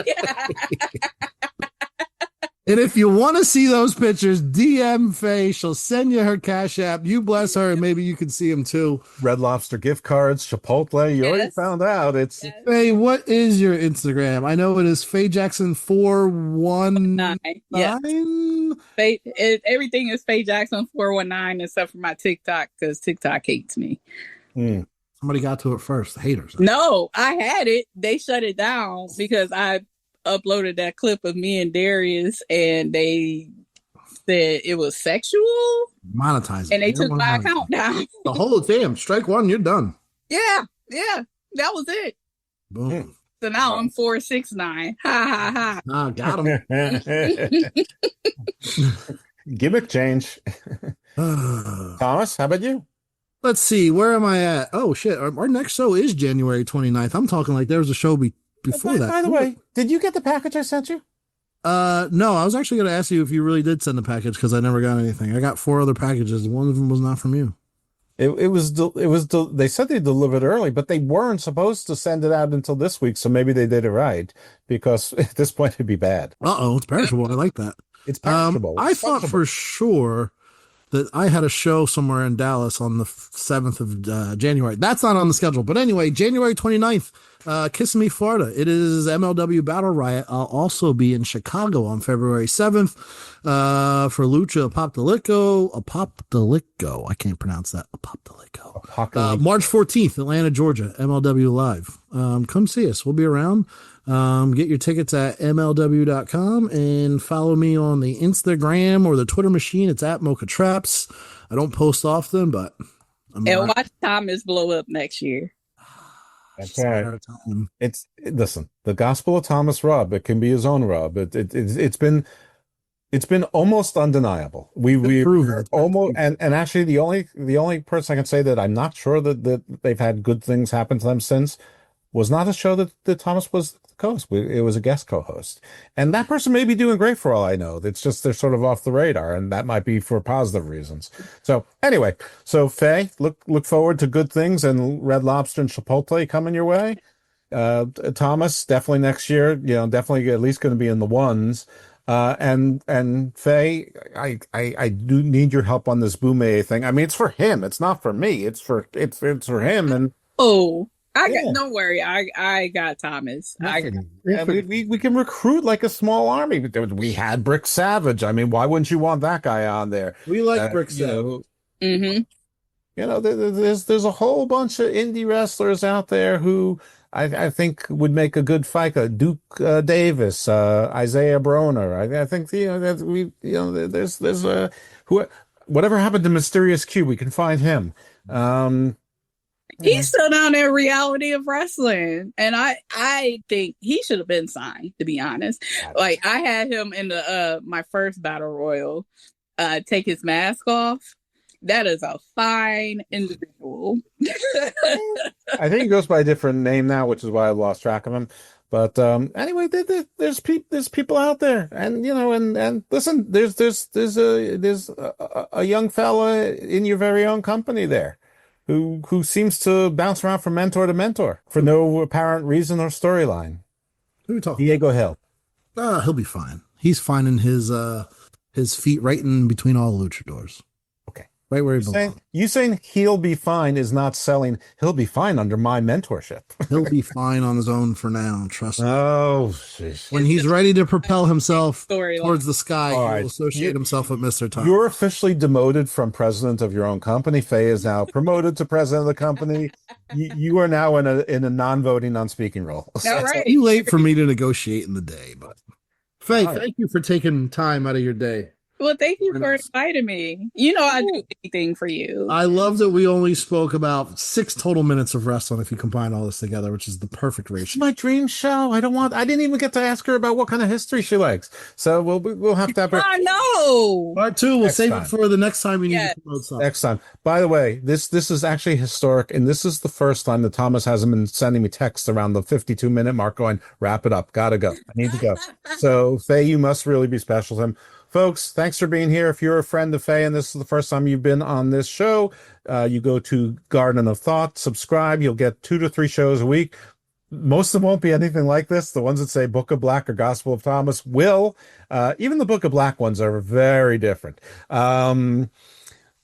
And if you want to see those pictures, DM Faye. She'll send you her Cash App. You bless her, and maybe you can see them too. Red Lobster gift cards, Chipotle. You already found out. It's Faye. What is your Instagram? I know it is Faye Jackson 419. Yes. Everything is Faye Jackson 419 except for my TikTok because TikTok hates me. Somebody got to it first. The haters. No, I had it. They shut it down because I uploaded that clip of me and Darius, and they said it was sexual. Monetize it. And they took my account down. The whole strike one, you're done. Yeah, that was it. Boom. So now I'm 469. Ha ha ha. Got him. Gimmick change. Thomas, how about you? Let's see. Where am I at? Oh, shit. Our next show is January 29th. I'm talking like there was a show before that. By the way, did you get the package I sent you? No, I was actually going to ask you if you really did send the package because I never got anything. I got 4 other packages. One of them was not from you. They said they delivered early, but they weren't supposed to send it out until this week. So maybe they did it right because at this point it'd be bad. It's perishable. I like that. It's perishable. I thought for sure that I had a show somewhere in Dallas on the 7th of January. That's not on the schedule. But anyway, January 29th, Kiss Me Florida. It is MLW Battle Riot. I'll also be in Chicago on February 7th for Lucha Apoptolico. I can't pronounce that. Apoptolico. March 14th, Atlanta, Georgia, MLW Live. Come see us. We'll be around. Get your tickets at MLW.com and follow me on the Instagram or the Twitter machine. It's at Mocha Traps. I don't post often, but and watch Thomas blow up next year. That's right. Listen, the Gospel of Thomas rub. It can be his own rub. It's been almost undeniable. We almost and actually the only person I can say that I'm not sure that they've had good things happen to them since was not a show that Thomas was the co-host. It was a guest co-host. And that person may be doing great for all I know. It's just they're sort of off the radar, and that might be for positive reasons. So anyway, Faye, look forward to good things and Red Lobster and Chipotle coming your way. Thomas, definitely next year, definitely at least going to be in the ones. And Faye, I do need your help on this Bomaye thing. I mean, it's for him. It's not for me. It's for him. And Don't worry. I got Thomas. We can recruit like a small army. We had Brick Savage. I mean, why wouldn't you want that guy on there? We like Brick Savage. There's a whole bunch of indie wrestlers out there who I think would make a good fighter. Duke Davis, Isaiah Broner. I think there's whatever happened to Mysterious Q, we can find him. He's still down there, Reality of Wrestling, and I think he should have been signed. To be honest, like I had him in the my first battle royal. Take his mask off. That is a fine individual. I think he goes by a different name now, which is why I lost track of him. But anyway, there's people out there, and and listen, there's a young fella in your very own company there. Who seems to bounce around from mentor to mentor for no apparent reason or storyline. Who are we talking? Diego Hill. He'll be fine. He's finding his feet right in between all the luchadors. Okay. Right where he belongs. You saying he'll be fine is not selling. He'll be fine under my mentorship. He'll be fine on his own for now. Trust me. Oh, geez. When he's ready to propel himself towards the sky, he will associate himself with Mr. Tom. You're officially demoted from president of your own company. Faye is now promoted to president of the company. You are now in a non-voting, non-speaking role. All right. It's too late for me to negotiate in the day, but Faye, thank you for taking time out of your day. Well, thank you for inviting me. You know I do anything for you. I love that we only spoke about 6 total minutes of wrestling if you combine all this together, which is the perfect It's ratio. my dream show. I didn't even get to ask her about what kind of history she likes. So we'll have to have her. I know. Part 2, we'll Next save time. it for the next time we need Yes. to promote something. Next time. By the way, this is actually historic, and this is the first time that Thomas hasn't been sending me texts around the 52-minute mark going, wrap it up. Gotta go. I need to go. So, Faye, you must really be special to him. Folks, thanks for being here. If you're a friend of Faye and this is the first time you've been on this show, you go to Garden of Thought, subscribe. You'll get 2 to 3 shows a week. Most of them won't be anything like this. The ones that say Book of Black or Gospel of Thomas will. Even the Book of Black ones are very different.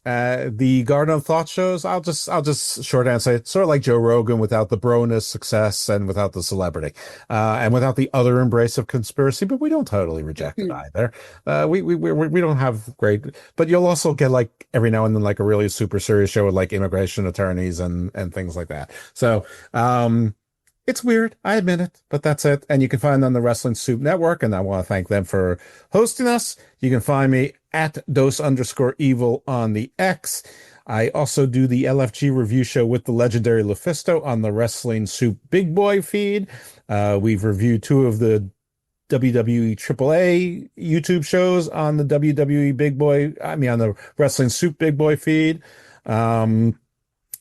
The Garden of Thought shows, I'll just short answer it's sort of like Joe Rogan without the broness success and without the celebrity, and without the other embrace of conspiracy, but we don't totally reject it either. We don't have great, but you'll also get like every now and then like a really super serious show with like immigration attorneys and things like that. So, it's weird, I admit it, but that's it. And you can find them on the Wrestling Soup Network, and I want to thank them for hosting us. You can find me at dose_evil on the X. I also do the LFG review show with the legendary Lufisto on the Wrestling Soup Big Boy feed. We've reviewed 2 of the WWE AAA YouTube shows on the on the Wrestling Soup Big Boy feed.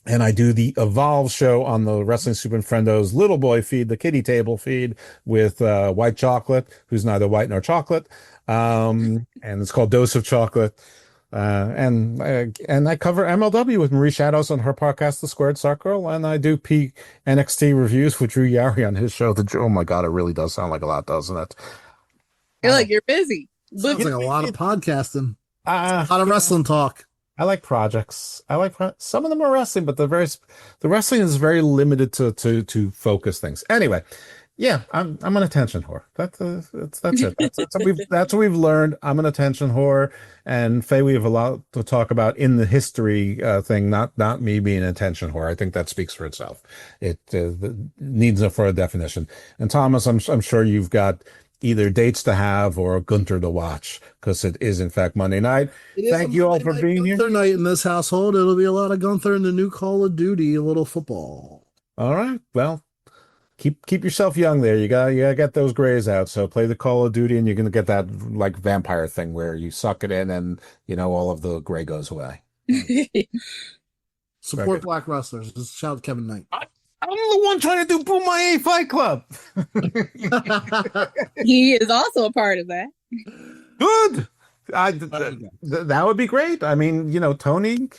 And I do the Evolve show on the Wrestling Soup and Friendos Little Boy feed, the kiddie table feed with White Chocolate, who's neither white nor chocolate. And it's called Dose of Chocolate. And I cover MLW with Marie Shadows on her podcast, The Squared Circle. And I do NXT reviews with Drew Yari on his show. Oh my God, it really does sound like a lot, doesn't it? You're like, you're busy. Sounds like a lot of podcasting. A lot of wrestling talk. I like projects. Some of them are wrestling, but the wrestling is very limited to focus things. Anyway, yeah, I'm an attention whore. That's it. That's what we've learned. I'm an attention whore, and Faye, we have a lot to talk about in the history thing. Not me being an attention whore. I think that speaks for itself. It needs no further definition. And Thomas, I'm sure you've got either dates to have or Gunther to watch, because it is in fact Monday night. Thank you all for being here. Gunther night in this household. It'll be a lot of Gunther and the new Call of Duty, a little football. All right. Well, keep yourself young there. You gotta get those grays out. So play the Call of Duty, and you're gonna get that like vampire thing where you suck it in, and all of the gray goes away. Support black wrestlers. Just shout Kevin Knight. I'm the one trying to do Bomaye Fight Club. He is also a part of that. Good. That would be great. I mean, Tony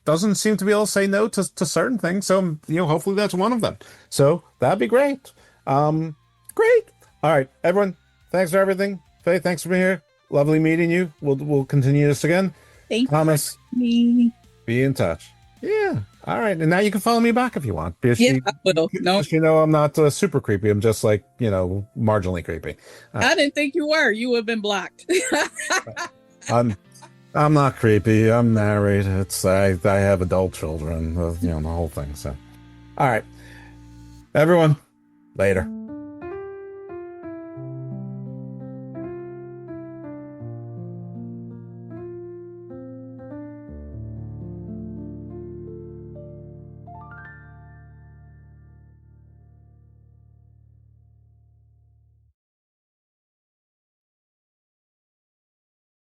doesn't seem to be able to say no to certain things. So, hopefully that's one of them. So that'd be great. Great. All right, everyone. Thanks for everything. Faye, thanks for being here. Lovely meeting you. We'll continue this again. Thank Thomas, you. be in touch. Yeah. All right. And now you can follow me back if you want. I will. No. I'm not super creepy. I'm just like, marginally creepy. I didn't think you were. You would have been blocked. I'm not creepy. I'm married. I have adult children, the whole thing. So, all right. Everyone, later.